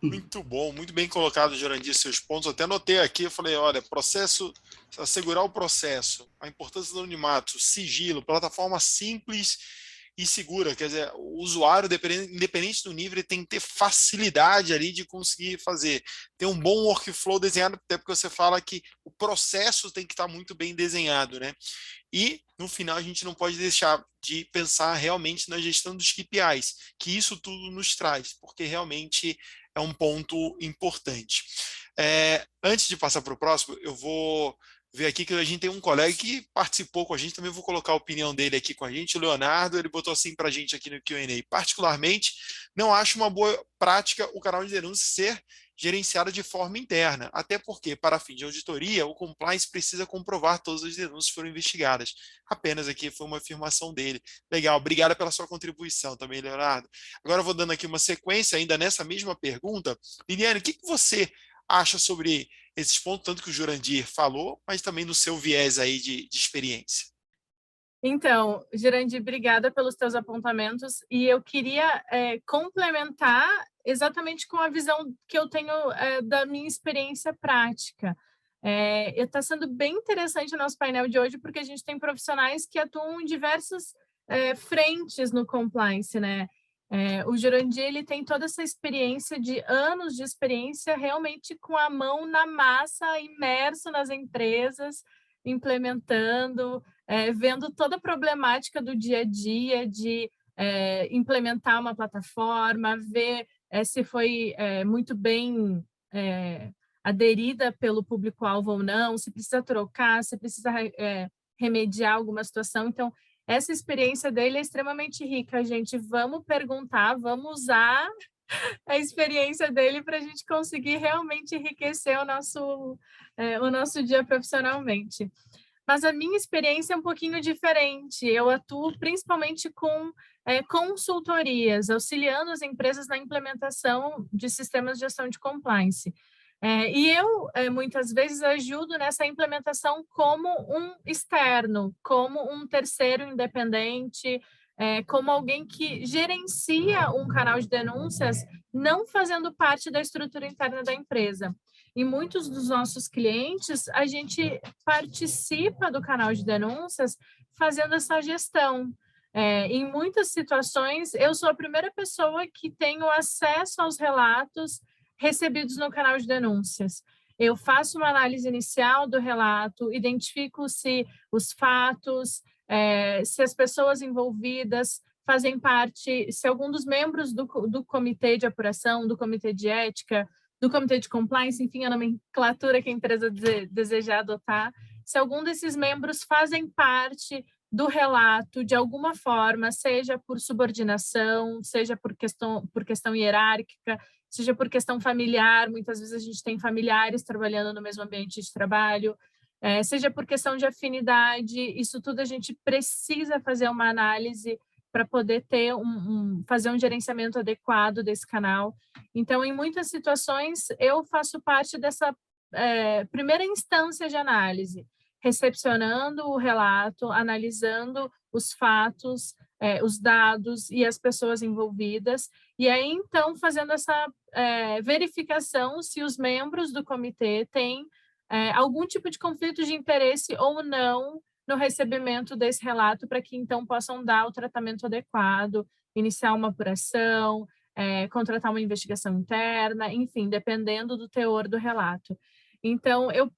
Muito bom, muito bem colocado, Jurandir, seus pontos. Até anotei aqui, eu falei, olha, processo, assegurar o processo, a importância do anonimato, sigilo, plataforma simples e segura, quer dizer, o usuário, independente do nível, ele tem que ter facilidade ali de conseguir fazer, ter um bom workflow desenhado, até porque você fala que o processo tem que estar muito bem desenhado, né? E, no final, a gente não pode deixar de pensar realmente na gestão dos KPIs, que isso tudo nos traz, porque realmente é um ponto importante. Antes de passar para o próximo, eu vou ver aqui que a gente tem um colega que participou com a gente, também vou colocar a opinião dele aqui com a gente, o Leonardo, ele botou assim para a gente aqui no Q&A. Particularmente, não acho uma boa prática o canal de denúncia ser gerenciada de forma interna, até porque, para fim de auditoria, o compliance precisa comprovar todas as denúncias que foram investigadas. Apenas aqui foi uma afirmação dele. Legal, obrigado pela sua contribuição também, Leonardo. Agora eu vou dando aqui uma sequência, ainda nessa mesma pergunta. Liliane, o que você acha sobre esses pontos, tanto que o Jurandir falou, mas também no seu viés aí de experiência? Então, Jurandir, obrigada pelos teus apontamentos, e eu queria complementar exatamente com a visão que eu tenho da minha experiência prática. Está sendo bem interessante o nosso painel de hoje, porque a gente tem profissionais que atuam em diversas frentes no compliance, né? O Jurandir, ele tem toda essa experiência de anos de experiência realmente com a mão na massa, imerso nas empresas, implementando, vendo toda a problemática do dia a dia de implementar uma plataforma, ver se foi muito bem aderida pelo público-alvo ou não, se precisa trocar, se precisa remediar alguma situação. Então, essa experiência dele é extremamente rica, gente. Vamos perguntar, vamos usar a experiência dele para a gente conseguir realmente enriquecer o nosso dia profissionalmente. Mas a minha experiência é um pouquinho diferente. Eu atuo principalmente com consultorias, auxiliando as empresas na implementação de sistemas de gestão de compliance. E eu, muitas vezes, ajudo nessa implementação como um externo, como um terceiro independente, como alguém que gerencia um canal de denúncias, não fazendo parte da estrutura interna da empresa. Em muitos dos nossos clientes, a gente participa do canal de denúncias fazendo essa gestão. Em muitas situações, eu sou a primeira pessoa que tenho acesso aos relatos recebidos no canal de denúncias. Eu faço uma análise inicial do relato, identifico se os fatos, se as pessoas envolvidas fazem parte, se algum dos membros do comitê de apuração, do comitê de ética, do comitê de compliance, enfim, a nomenclatura que a empresa desejar adotar, se algum desses membros fazem parte do relato de alguma forma, seja por subordinação, seja por questão hierárquica, seja por questão familiar, muitas vezes a gente tem familiares trabalhando no mesmo ambiente de trabalho, seja por questão de afinidade, isso tudo a gente precisa fazer uma análise para poder ter fazer um gerenciamento adequado desse canal. Então, em muitas situações, eu faço parte dessa primeira instância de análise, recepcionando o relato, analisando os fatos, os dados e as pessoas envolvidas, e aí, então, fazendo essa verificação se os membros do comitê têm algum tipo de conflito de interesse ou não no recebimento desse relato, para que, então, possam dar o tratamento adequado, iniciar uma apuração, contratar uma investigação interna, enfim, dependendo do teor do relato. Então, eu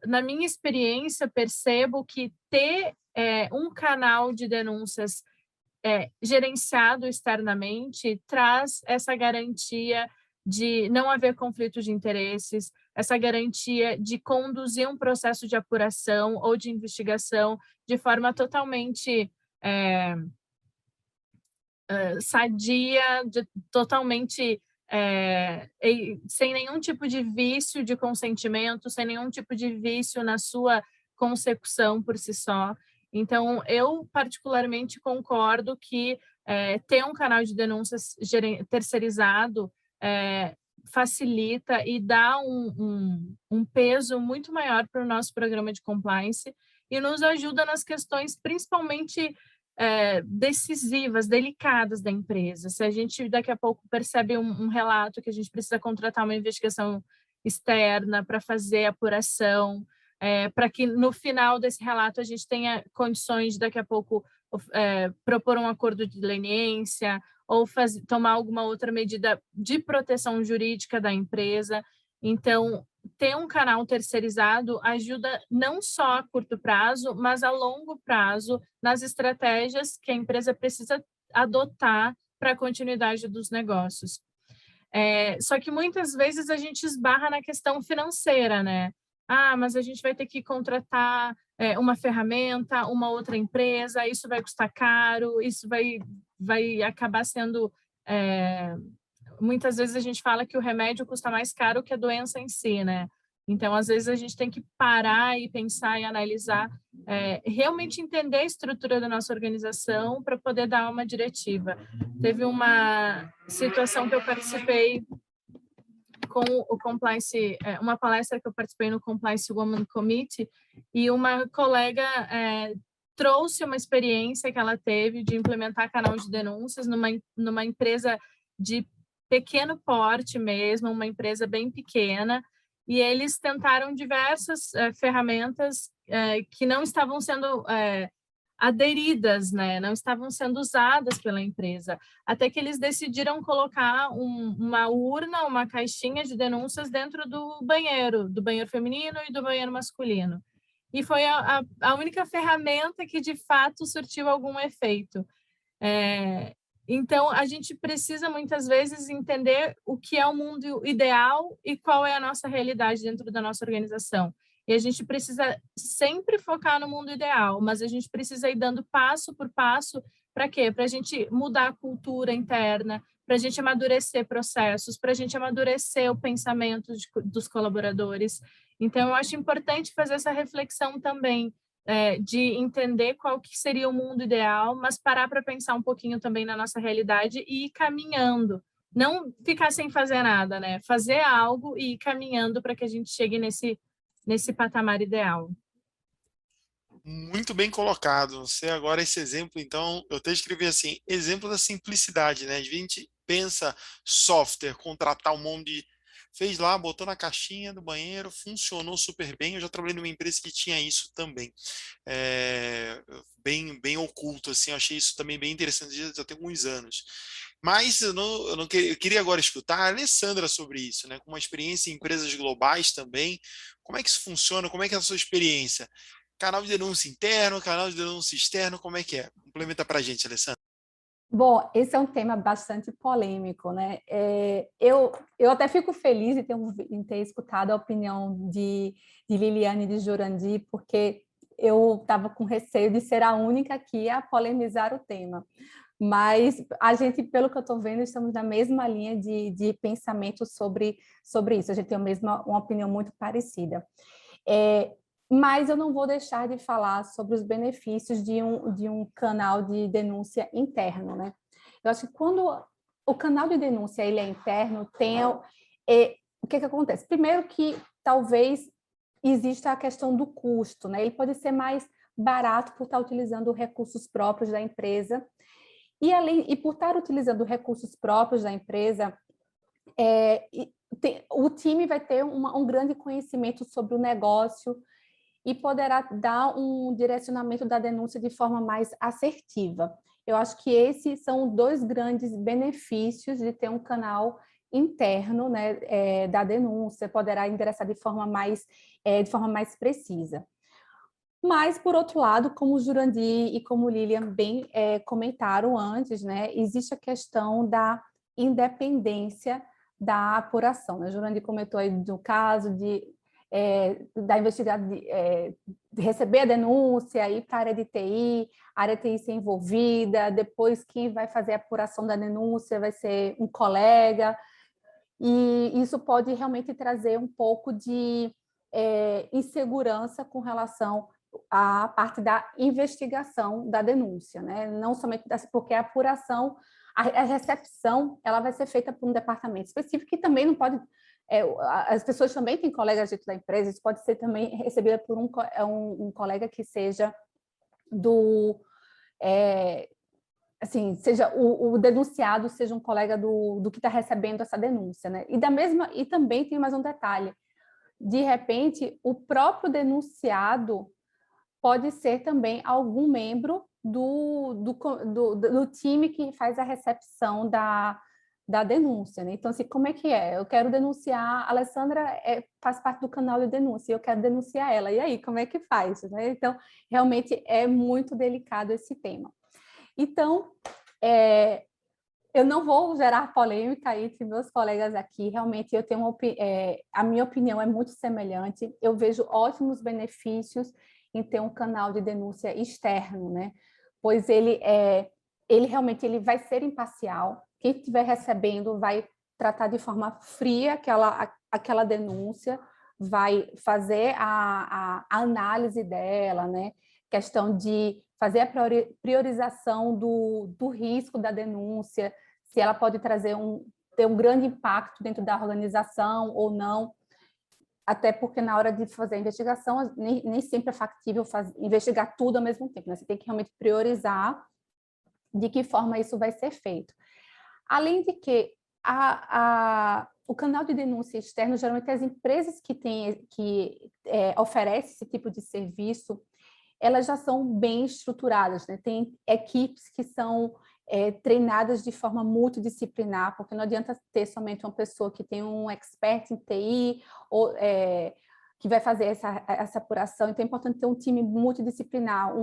na minha experiência, percebo que ter um canal de denúncias gerenciado externamente traz essa garantia de não haver conflito de interesses, essa garantia de conduzir um processo de apuração ou de investigação de forma totalmente sadia, totalmente sem nenhum tipo de vício de consentimento, sem nenhum tipo de vício na sua consecução por si só. Então, eu particularmente concordo que ter um canal de denúncias terceirizado facilita e dá um peso muito maior para o nosso programa de compliance e nos ajuda nas questões principalmente decisivas, delicadas da empresa. Se a gente daqui a pouco percebe um relato que a gente precisa contratar uma investigação externa para fazer a apuração, para que no final desse relato a gente tenha condições de daqui a pouco propor um acordo de leniência ou tomar alguma outra medida de proteção jurídica da empresa. Então, ter um canal terceirizado ajuda não só a curto prazo, mas a longo prazo nas estratégias que a empresa precisa adotar para a continuidade dos negócios. Só que muitas vezes a gente esbarra na questão financeira, né? Mas a gente vai ter que contratar uma ferramenta, uma outra empresa, isso vai custar caro, isso vai acabar sendo muitas vezes a gente fala que o remédio custa mais caro que a doença em si, né? Então, às vezes, a gente tem que parar e pensar e analisar, realmente entender a estrutura da nossa organização para poder dar uma diretiva. Teve uma situação que eu participei com o Compliance, uma palestra que eu participei no Compliance Women Committee, e uma colega trouxe uma experiência que ela teve de implementar canal de denúncias numa empresa de pequeno porte mesmo, uma empresa bem pequena, e eles tentaram diversas ferramentas que não estavam sendo aderidas, né? Não estavam sendo usadas pela empresa, até que eles decidiram colocar uma urna, uma caixinha de denúncias dentro do banheiro feminino e do banheiro masculino. E foi a única ferramenta que, de fato, surtiu algum efeito. Então, a gente precisa, muitas vezes, entender o que é o mundo ideal e qual é a nossa realidade dentro da nossa organização. E a gente precisa sempre focar no mundo ideal, mas a gente precisa ir dando passo por passo. Para quê? Para a gente mudar a cultura interna, para a gente amadurecer processos, para a gente amadurecer o pensamento dos colaboradores. Então, eu acho importante fazer essa reflexão também, de entender qual que seria o mundo ideal, mas parar para pensar um pouquinho também na nossa realidade e ir caminhando. Não ficar sem fazer nada, né? Fazer algo e ir caminhando para que a gente chegue nesse patamar ideal. Muito bem colocado. Você agora, esse exemplo, então, eu até escrevi assim, exemplo da simplicidade, né? A gente pensa software, contratar um monte de... Fez lá, botou na caixinha do banheiro, funcionou super bem. Eu já trabalhei numa empresa que tinha isso também. Bem oculto, assim, eu achei isso também bem interessante, já tem alguns anos. Mas eu queria agora escutar a Alessandra sobre isso, né? Com uma experiência em empresas globais também. Como é que isso funciona? Como é que é a sua experiência? Canal de denúncia interno, canal de denúncia externo, como é que é? Complementa para a gente, Alessandra. Bom, esse é um tema bastante polêmico, né? Eu até fico feliz em ter escutado a opinião de Liliane e de Jurandir, porque eu estava com receio de ser a única aqui a polemizar o tema. Mas a gente, pelo que eu estou vendo, estamos na mesma linha de pensamento sobre isso. A gente tem uma opinião muito parecida. Mas eu não vou deixar de falar sobre os benefícios de um canal de denúncia interno, né? Eu acho que quando o canal de denúncia ele é interno, o que acontece? Primeiro que talvez exista a questão do custo, né? Ele pode ser mais barato por estar utilizando recursos próprios da empresa, e por estar utilizando recursos próprios da empresa, o time vai ter um grande conhecimento sobre o negócio e poderá dar um direcionamento da denúncia de forma mais assertiva. Eu acho que esses são dois grandes benefícios de ter um canal interno, né, da denúncia, poderá endereçar de forma mais precisa. Mas, por outro lado, como o Jurandir e como o Lilian bem comentaram antes, né, existe a questão da independência da apuração. Né? O Jurandir comentou aí do caso da investigação, de receber a denúncia, ir para a área de TI, a área de TI ser envolvida, depois quem vai fazer a apuração da denúncia vai ser um colega, e isso pode realmente trazer um pouco de insegurança com relação à parte da investigação da denúncia, né? Não somente porque a apuração, a recepção, ela vai ser feita por um departamento específico que também não pode... as pessoas também têm colegas dentro da empresa, isso pode ser também recebida por um colega que seja assim, seja o denunciado seja um colega do que está recebendo essa denúncia, né? E também tem mais um detalhe, de repente, o próprio denunciado pode ser também algum membro do time que faz a recepção da denúncia, né? Então, assim, como é que é? Eu quero denunciar, a Alessandra faz parte do canal de denúncia, eu quero denunciar ela, e aí, como é que faz? Né? Então, realmente é muito delicado esse tema. Então, eu não vou gerar polêmica entre meus colegas aqui, realmente eu tenho a minha opinião é muito semelhante, eu vejo ótimos benefícios em ter um canal de denúncia externo, né? Pois ele realmente vai ser imparcial, quem estiver recebendo vai tratar de forma fria aquela denúncia, vai fazer a análise dela, né? Questão de fazer a priorização do risco da denúncia, se ela pode ter um grande impacto dentro da organização ou não, até porque na hora de fazer a investigação, nem sempre é factível investigar tudo ao mesmo tempo, né? Você tem que realmente priorizar de que forma isso vai ser feito. Além de que o canal de denúncia externo, geralmente as empresas que oferecem esse tipo de serviço, elas já são bem estruturadas, né? Tem equipes que são treinadas de forma multidisciplinar, porque não adianta ter somente uma pessoa que tem um expert em TI, ou que vai fazer essa apuração. Então, é importante ter um time multidisciplinar,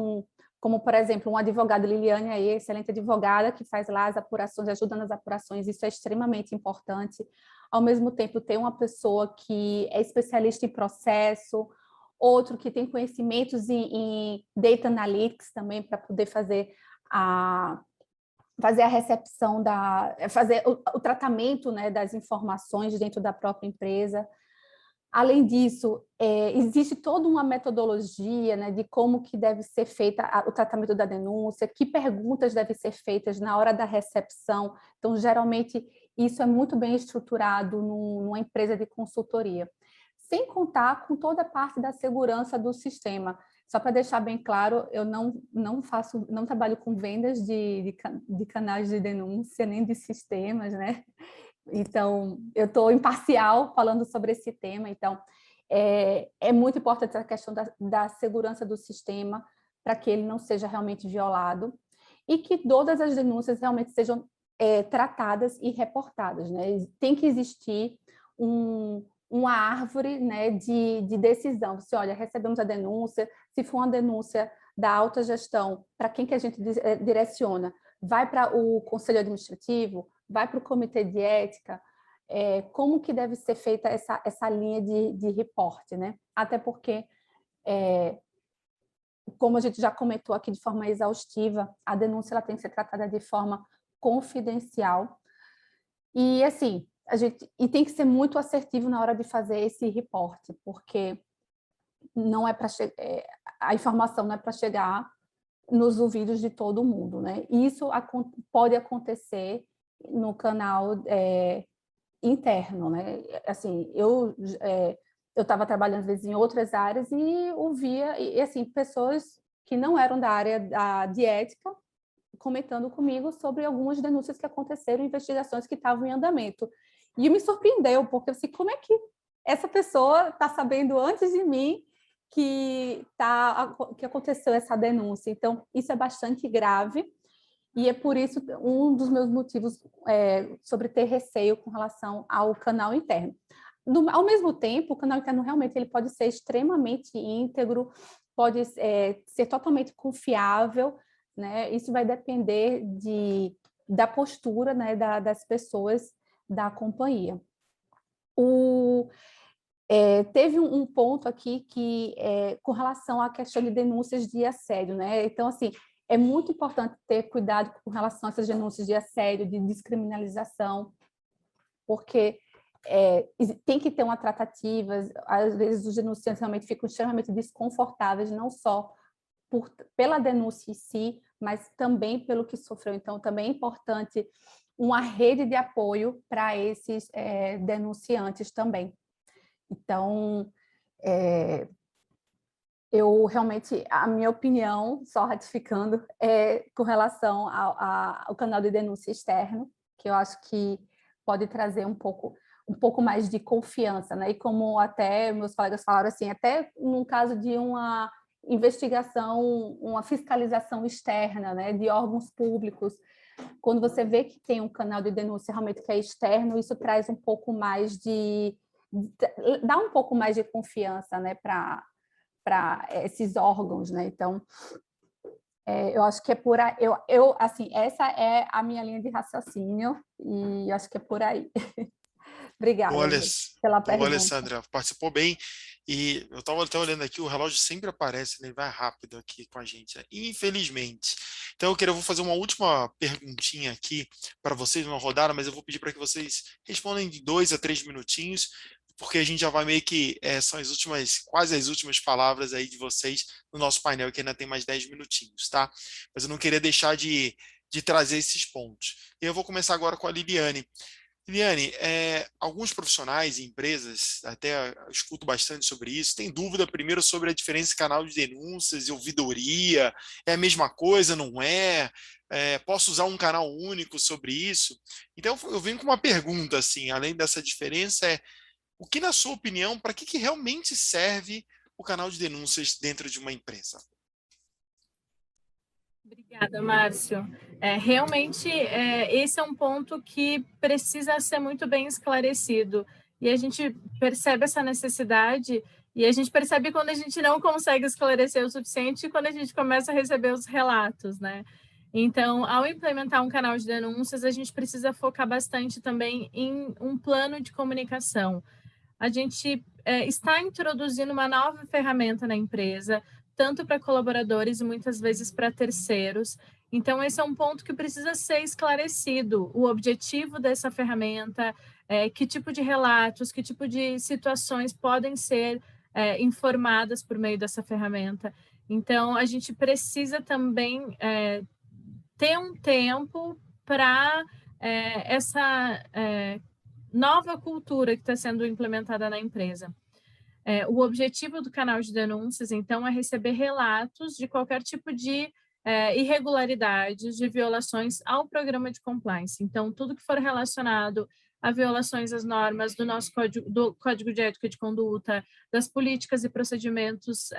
como, por exemplo, um advogado, Liliane aí, excelente advogada, que faz lá as apurações, ajuda nas apurações, isso é extremamente importante. Ao mesmo tempo, ter uma pessoa que é especialista em processo, outro que tem conhecimentos em Data Analytics também, para poder fazer a recepção, fazer o tratamento, né, das informações dentro da própria empresa. Além disso, existe toda uma metodologia, né, de como que deve ser feita o tratamento da denúncia, que perguntas devem ser feitas na hora da recepção. Então, geralmente, isso é muito bem estruturado numa empresa de consultoria. Sem contar com toda a parte da segurança do sistema. Só para deixar bem claro, eu não trabalho com vendas de canais de denúncia, nem de sistemas, né? Então, eu estou imparcial falando sobre esse tema. Então, é muito importante a questão da segurança do sistema para que ele não seja realmente violado e que todas as denúncias realmente sejam tratadas e reportadas, né? Tem que existir uma árvore, né, de decisão. Você olha, recebemos a denúncia, se for uma denúncia da alta gestão, para quem que a gente direciona? Vai para o conselho administrativo? Vai para o comitê de ética? Como que deve ser feita essa linha de reporte, né? Até porque, como a gente já comentou aqui de forma exaustiva, a denúncia ela tem que ser tratada de forma confidencial e, assim, tem que ser muito assertivo na hora de fazer esse reporte, porque não é para a informação não é para chegar nos ouvidos de todo mundo, né? Isso pode acontecer no canal interno, né? Assim, eu estava trabalhando às vezes em outras áreas e ouvia assim pessoas que não eram da área de ética comentando comigo sobre algumas denúncias que aconteceram, investigações que estavam em andamento. E me surpreendeu, porque assim, como é que essa pessoa está sabendo antes de mim que aconteceu essa denúncia? Então, isso é bastante grave e é por isso um dos meus motivos sobre ter receio com relação ao canal interno. Ao mesmo tempo, o canal interno realmente ele pode ser extremamente íntegro, pode ser totalmente confiável, né? Isso vai depender da postura, né, das pessoas da companhia. Teve um ponto aqui que com relação à questão de denúncias de assédio, né? Então, assim, é muito importante ter cuidado com relação a essas denúncias de assédio, de descriminalização, porque tem que ter uma tratativa. Às vezes os denunciantes realmente ficam extremamente desconfortáveis, não só pela denúncia em si, mas também pelo que sofreu. Então, também é importante uma rede de apoio para esses denunciantes também. Então, eu realmente, a minha opinião, só ratificando, com relação ao canal de denúncia externo, que eu acho que pode trazer um pouco mais de confiança, né? E como até meus colegas falaram, assim, até num caso de uma investigação, uma fiscalização externa, né, de órgãos públicos, quando você vê que tem um canal de denúncia realmente que é externo, isso traz um pouco mais dá um pouco mais de confiança, né, para esses órgãos, né? Então, eu acho que é por aí, assim, essa é a minha linha de raciocínio e acho que é por aí. Obrigada pela pergunta. Boa, Alessandra, participou bem. E eu estava até olhando aqui, o relógio sempre aparece, né? Ele vai rápido aqui com a gente, né? Infelizmente. Então eu vou fazer uma última perguntinha aqui para vocês, uma rodada, mas eu vou pedir para que vocês respondam de 2 a 3 minutinhos, porque a gente já vai meio que, são as últimas, quase as últimas palavras aí de vocês no nosso painel, que ainda tem mais 10 minutinhos, tá? Mas eu não queria deixar de trazer esses pontos. E eu vou começar agora com a Liliane. Liliane, alguns profissionais e empresas, até eu escuto bastante sobre isso, tem dúvida primeiro sobre a diferença de canal de denúncias e ouvidoria, é a mesma coisa, não é? Posso usar um canal único sobre isso? Então, eu venho com uma pergunta, assim, além dessa diferença, o que, na sua opinião, para que realmente serve o canal de denúncias dentro de uma empresa? Obrigada, Márcio. Realmente, esse é um ponto que precisa ser muito bem esclarecido. E a gente percebe essa necessidade, e a gente percebe quando a gente não consegue esclarecer o suficiente e quando a gente começa a receber os relatos, né? Então, ao implementar um canal de denúncias, a gente precisa focar bastante também em um plano de comunicação. A gente está introduzindo uma nova ferramenta na empresa, tanto para colaboradores e muitas vezes para terceiros. Então, esse é um ponto que precisa ser esclarecido, o objetivo dessa ferramenta, que tipo de relatos, que tipo de situações podem ser informadas por meio dessa ferramenta. Então, a gente precisa também ter um tempo para essa nova cultura que está sendo implementada na empresa. O objetivo do canal de denúncias, então, é receber relatos de qualquer tipo de irregularidades, de violações ao programa de compliance. Então, tudo que for relacionado a violações às normas do nosso Código de Ética de Conduta, das políticas e procedimentos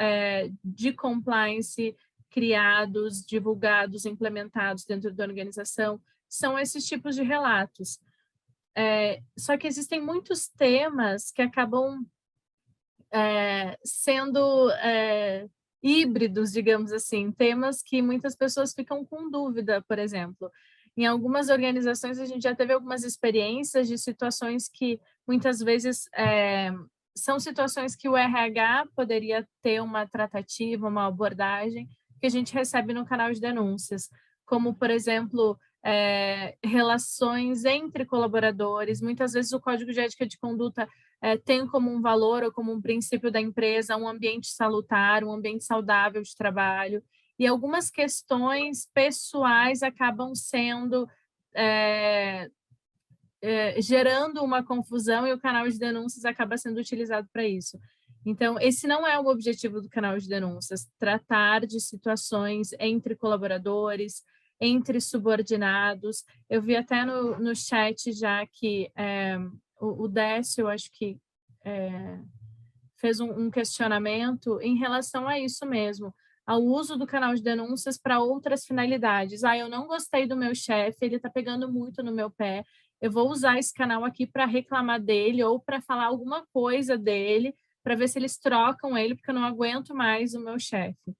de compliance criados, divulgados, implementados dentro da organização, são esses tipos de relatos. Só que existem muitos temas que acabam sendo híbridos, digamos assim, temas que muitas pessoas ficam com dúvida, por exemplo. Em algumas organizações, a gente já teve algumas experiências de situações que, muitas vezes, são situações que o RH poderia ter uma tratativa, uma abordagem, que a gente recebe no canal de denúncias, como, por exemplo, relações entre colaboradores. Muitas vezes o Código de Ética de Conduta tem como um valor ou como um princípio da empresa um ambiente salutar, um ambiente saudável de trabalho, e algumas questões pessoais acabam sendo gerando uma confusão, e o canal de denúncias acaba sendo utilizado para isso. Então, esse não é o objetivo do canal de denúncias, tratar de situações entre colaboradores, entre subordinados. Eu vi até no chat já que o Décio, acho que fez um questionamento em relação a isso mesmo, ao uso do canal de denúncias para outras finalidades. Eu não gostei do meu chefe, ele está pegando muito no meu pé, eu vou usar esse canal aqui para reclamar dele ou para falar alguma coisa dele, para ver se eles trocam ele, porque eu não aguento mais o meu chefe.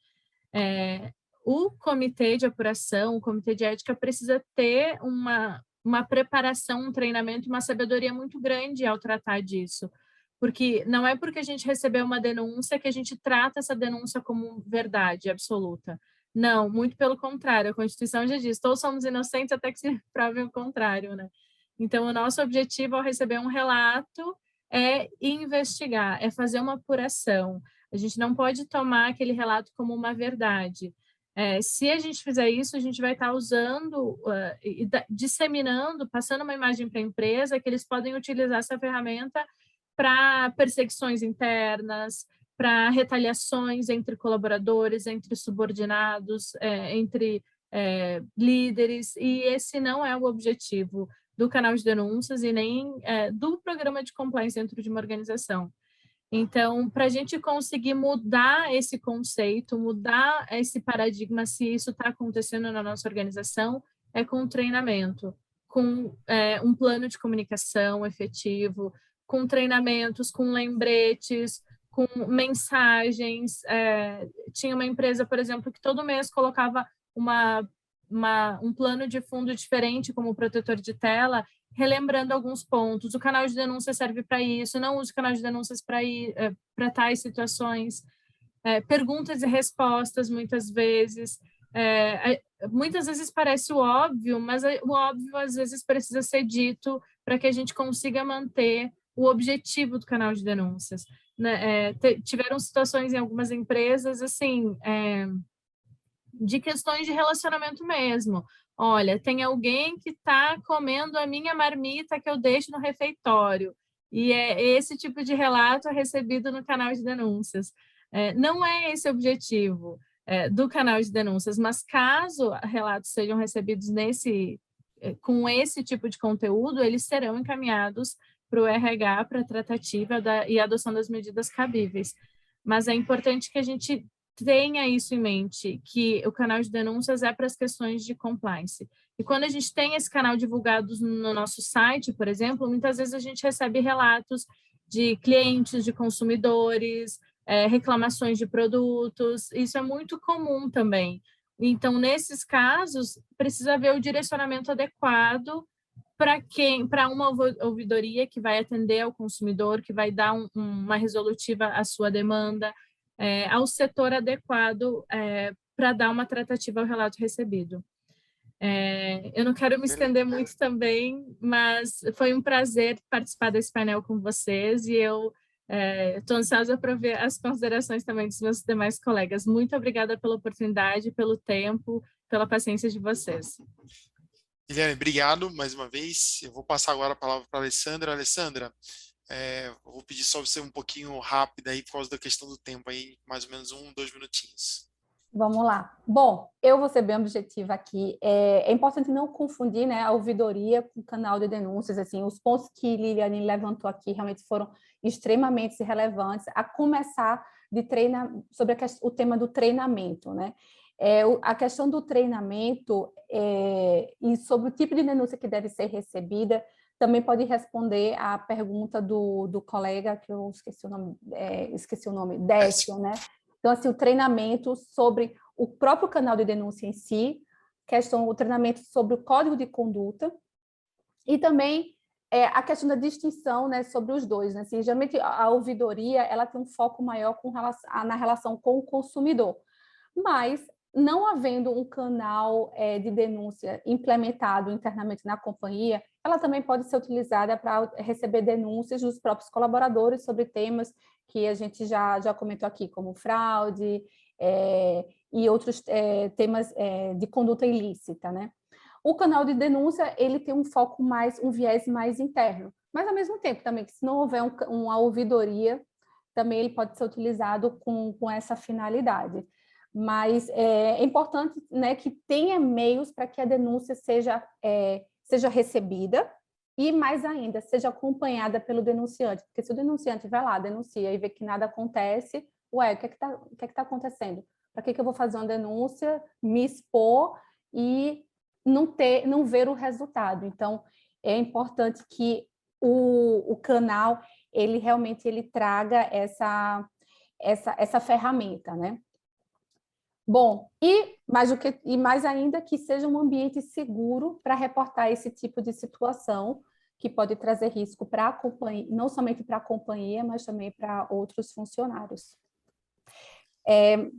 O comitê de apuração, o comitê de ética precisa ter uma preparação, um treinamento, uma sabedoria muito grande ao tratar disso, porque não é porque a gente recebeu uma denúncia que a gente trata essa denúncia como verdade absoluta. Não, muito pelo contrário, a Constituição já diz, todos somos inocentes até que se prove o contrário, né? Então, o nosso objetivo ao receber um relato é investigar, é fazer uma apuração. A gente não pode tomar aquele relato como uma verdade. Se a gente fizer isso, a gente vai estar usando e disseminando, passando uma imagem para a empresa que eles podem utilizar essa ferramenta para perseguições internas, para retaliações entre colaboradores, entre subordinados, entre líderes, e esse não é o objetivo do canal de denúncias e nem do programa de compliance dentro de uma organização. Então, para a gente conseguir mudar esse conceito, mudar esse paradigma, se isso está acontecendo na nossa organização, é com treinamento, com um plano de comunicação efetivo, com treinamentos, com lembretes, com mensagens. Tinha uma empresa, por exemplo, que todo mês colocava um plano de fundo diferente como protetor de tela, relembrando alguns pontos. O canal de denúncia serve para isso, não use o canal de denúncias para tais situações. Perguntas e respostas, muitas vezes. Muitas vezes parece o óbvio, mas o óbvio, às vezes, precisa ser dito para que a gente consiga manter o objetivo do canal de denúncias. Né? Tiveram situações em algumas empresas, assim, de questões de relacionamento mesmo. Olha, tem alguém que está comendo a minha marmita que eu deixo no refeitório. E esse tipo de relato é recebido no canal de denúncias. Não é esse o objetivo do canal de denúncias, mas caso relatos sejam recebidos com esse tipo de conteúdo, eles serão encaminhados para o RH, para a tratativa e adoção das medidas cabíveis. Mas é importante que a gente tenha isso em mente, que o canal de denúncias é para as questões de compliance. E quando a gente tem esse canal divulgado no nosso site, por exemplo, muitas vezes a gente recebe relatos de clientes, de consumidores, reclamações de produtos, isso é muito comum também. Então, nesses casos, precisa haver o direcionamento adequado para uma ouvidoria que vai atender ao consumidor, que vai dar uma resolutiva à sua demanda, ao setor adequado para dar uma tratativa ao relato recebido. Eu não quero me estender muito também, mas foi um prazer participar desse painel com vocês e eu estou ansiosa para ver as considerações também dos meus demais colegas. Muito obrigada pela oportunidade, pelo tempo, pela paciência de vocês. Guilherme, obrigado mais uma vez. Eu vou passar agora a palavra para a Alessandra. Alessandra, eu vou pedir só você um pouquinho rápida aí por causa da questão do tempo aí, mais ou menos 2 minutinhos. Vamos lá. Bom, eu vou ser bem objetiva aqui. É importante não confundir, né, a ouvidoria com o canal de denúncias. Assim, os pontos que Liliane levantou aqui realmente foram extremamente relevantes, a começar sobre o tema do treinamento, né? A questão do treinamento e sobre o tipo de denúncia que deve ser recebida também pode responder à pergunta do colega, que eu esqueci o nome, Décio, né? Então, assim, o treinamento sobre o próprio canal de denúncia em si, o treinamento sobre o código de conduta e também a questão da distinção, né, sobre os dois. Né? Assim, geralmente, a ouvidoria ela tem um foco maior na relação com o consumidor, mas não havendo um canal de denúncia implementado internamente na companhia, ela também pode ser utilizada para receber denúncias dos próprios colaboradores sobre temas que a gente já comentou aqui, como fraude e outros temas de conduta ilícita, né? O canal de denúncia ele tem um viés mais interno, mas ao mesmo tempo também que se não houver uma ouvidoria, também ele pode ser utilizado com essa finalidade. Mas é importante, né, que tenha meios para que a denúncia seja recebida e, mais ainda, seja acompanhada pelo denunciante. Porque se o denunciante vai lá, denuncia e vê que nada acontece, o que é que tá acontecendo? Para que eu vou fazer uma denúncia, me expor e não ver o resultado? Então, é importante que o canal ele realmente traga essa ferramenta, né? Bom, e mais ainda que seja um ambiente seguro para reportar esse tipo de situação que pode trazer risco para a companhia, não somente para a companhia, mas também para outros funcionários.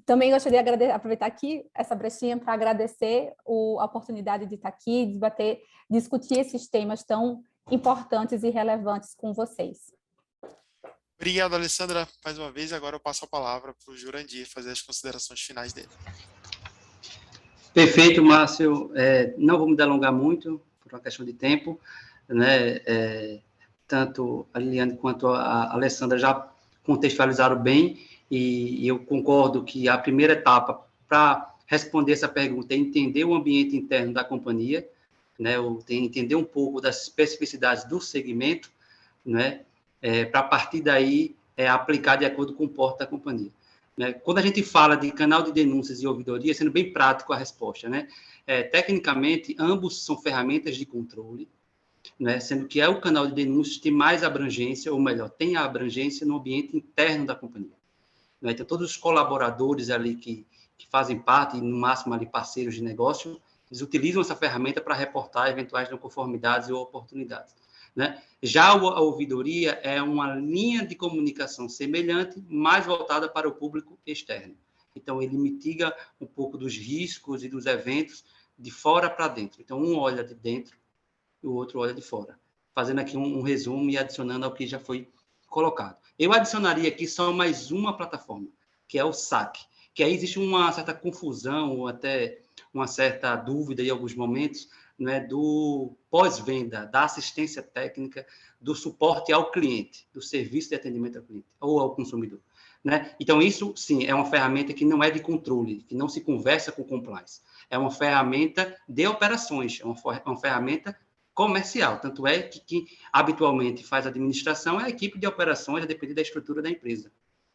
Também gostaria de aproveitar aqui essa brechinha para agradecer a oportunidade de estar aqui, discutir esses temas tão importantes e relevantes com vocês. Obrigado, Alessandra, mais uma vez. Agora eu passo a palavra para o Jurandir fazer as considerações finais dele. Perfeito, Márcio. Não vou me delongar muito, por uma questão de tempo, né? Tanto a Liliane quanto a Alessandra já contextualizaram bem, e eu concordo que a primeira etapa para responder essa pergunta é entender o ambiente interno da companhia, né? Entender um pouco das especificidades do segmento, né? Para a partir daí aplicar de acordo com o porte da companhia. Né? Quando a gente fala de canal de denúncias e ouvidoria, sendo bem prático a resposta, né? Tecnicamente, ambos são ferramentas de controle, né? Sendo que o canal de denúncias tem mais abrangência, ou melhor, tem a abrangência no ambiente interno da companhia. Né? Então, todos os colaboradores ali que fazem parte, no máximo ali parceiros de negócio, Eles utilizam essa ferramenta para reportar eventuais não conformidades ou oportunidades, né? Já a ouvidoria é uma linha de comunicação semelhante, mais voltada para o público externo. Então, ele mitiga um pouco dos riscos e dos eventos de fora para dentro. Então, um olha de dentro e o outro olha de fora. Fazendo aqui um resumo e adicionando ao que já foi colocado. Eu adicionaria aqui só mais uma plataforma, que é o SAC, que aí existe uma certa confusão ou até uma certa dúvida em alguns momentos, né, do pós-venda, da assistência técnica, do suporte ao cliente, do serviço de atendimento ao cliente ou ao consumidor, né? Então, isso, sim, é uma ferramenta que não é de controle, que não se conversa com compliance. É uma ferramenta de operações, é uma ferramenta comercial. Tanto é que quem habitualmente faz administração é a equipe de operações, a depender da estrutura da empresa,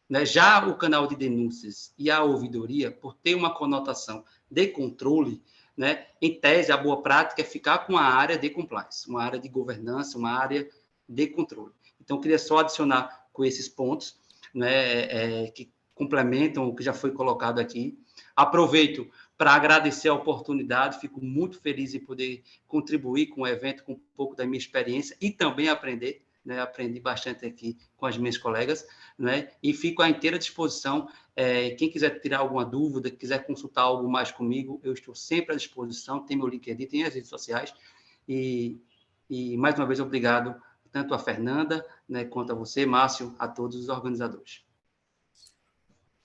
né? Já o canal de denúncias e a ouvidoria, por ter uma conotação de controle, né, em tese, a boa prática é ficar com a área de compliance, uma área de governança, uma área de controle. Então, eu queria só adicionar com esses pontos, né, que complementam o que já foi colocado aqui. Aproveito para agradecer a oportunidade, fico muito feliz em poder contribuir com o evento, com um pouco da minha experiência e também aprender, né, aprendi bastante aqui com as minhas colegas, né, e fico à inteira disposição. Quem quiser tirar alguma dúvida, quiser consultar algo mais comigo, eu estou sempre à disposição, tem meu LinkedIn, tem as redes sociais, e mais uma vez, obrigado tanto a Fernanda, né, quanto a você, Márcio, a todos os organizadores.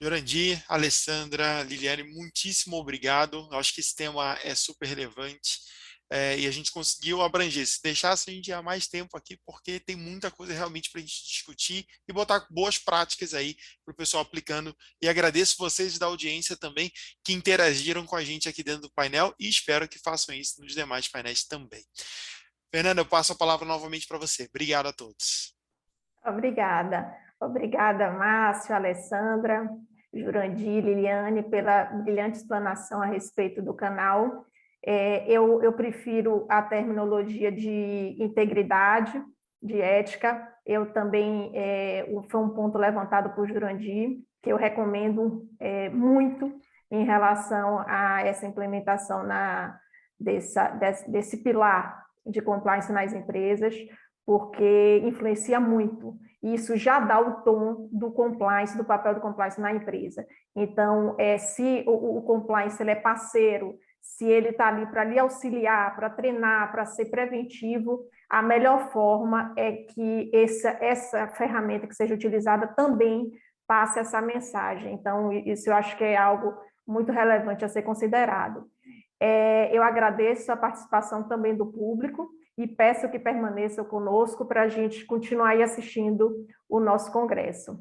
Jurandir, Alessandra, Liliane, muitíssimo obrigado. Eu acho que esse tema é super relevante e a gente conseguiu abranger. Se deixasse, a gente ia mais tempo aqui, porque tem muita coisa realmente para a gente discutir e botar boas práticas aí para o pessoal aplicando. E agradeço vocês da audiência também que interagiram com a gente aqui dentro do painel e espero que façam isso nos demais painéis também. Fernanda, eu passo a palavra novamente para você. Obrigado a todos. Obrigada. Obrigada, Márcio, Alessandra, Jurandir, Liliane, pela brilhante explanação a respeito do canal. Eu prefiro a terminologia de integridade, de ética. Eu também, foi um ponto levantado por Jurandir, que eu recomendo muito em relação a essa implementação desse pilar de compliance nas empresas, porque influencia muito. Isso já dá o tom do compliance, do papel do compliance na empresa. Então, se o compliance ele é parceiro, se ele está ali para lhe auxiliar, para treinar, para ser preventivo, a melhor forma é que essa ferramenta que seja utilizada também passe essa mensagem. Então, isso eu acho que é algo muito relevante a ser considerado. Eu agradeço a participação também do público e peço que permaneçam conosco para a gente continuar aí assistindo o nosso congresso.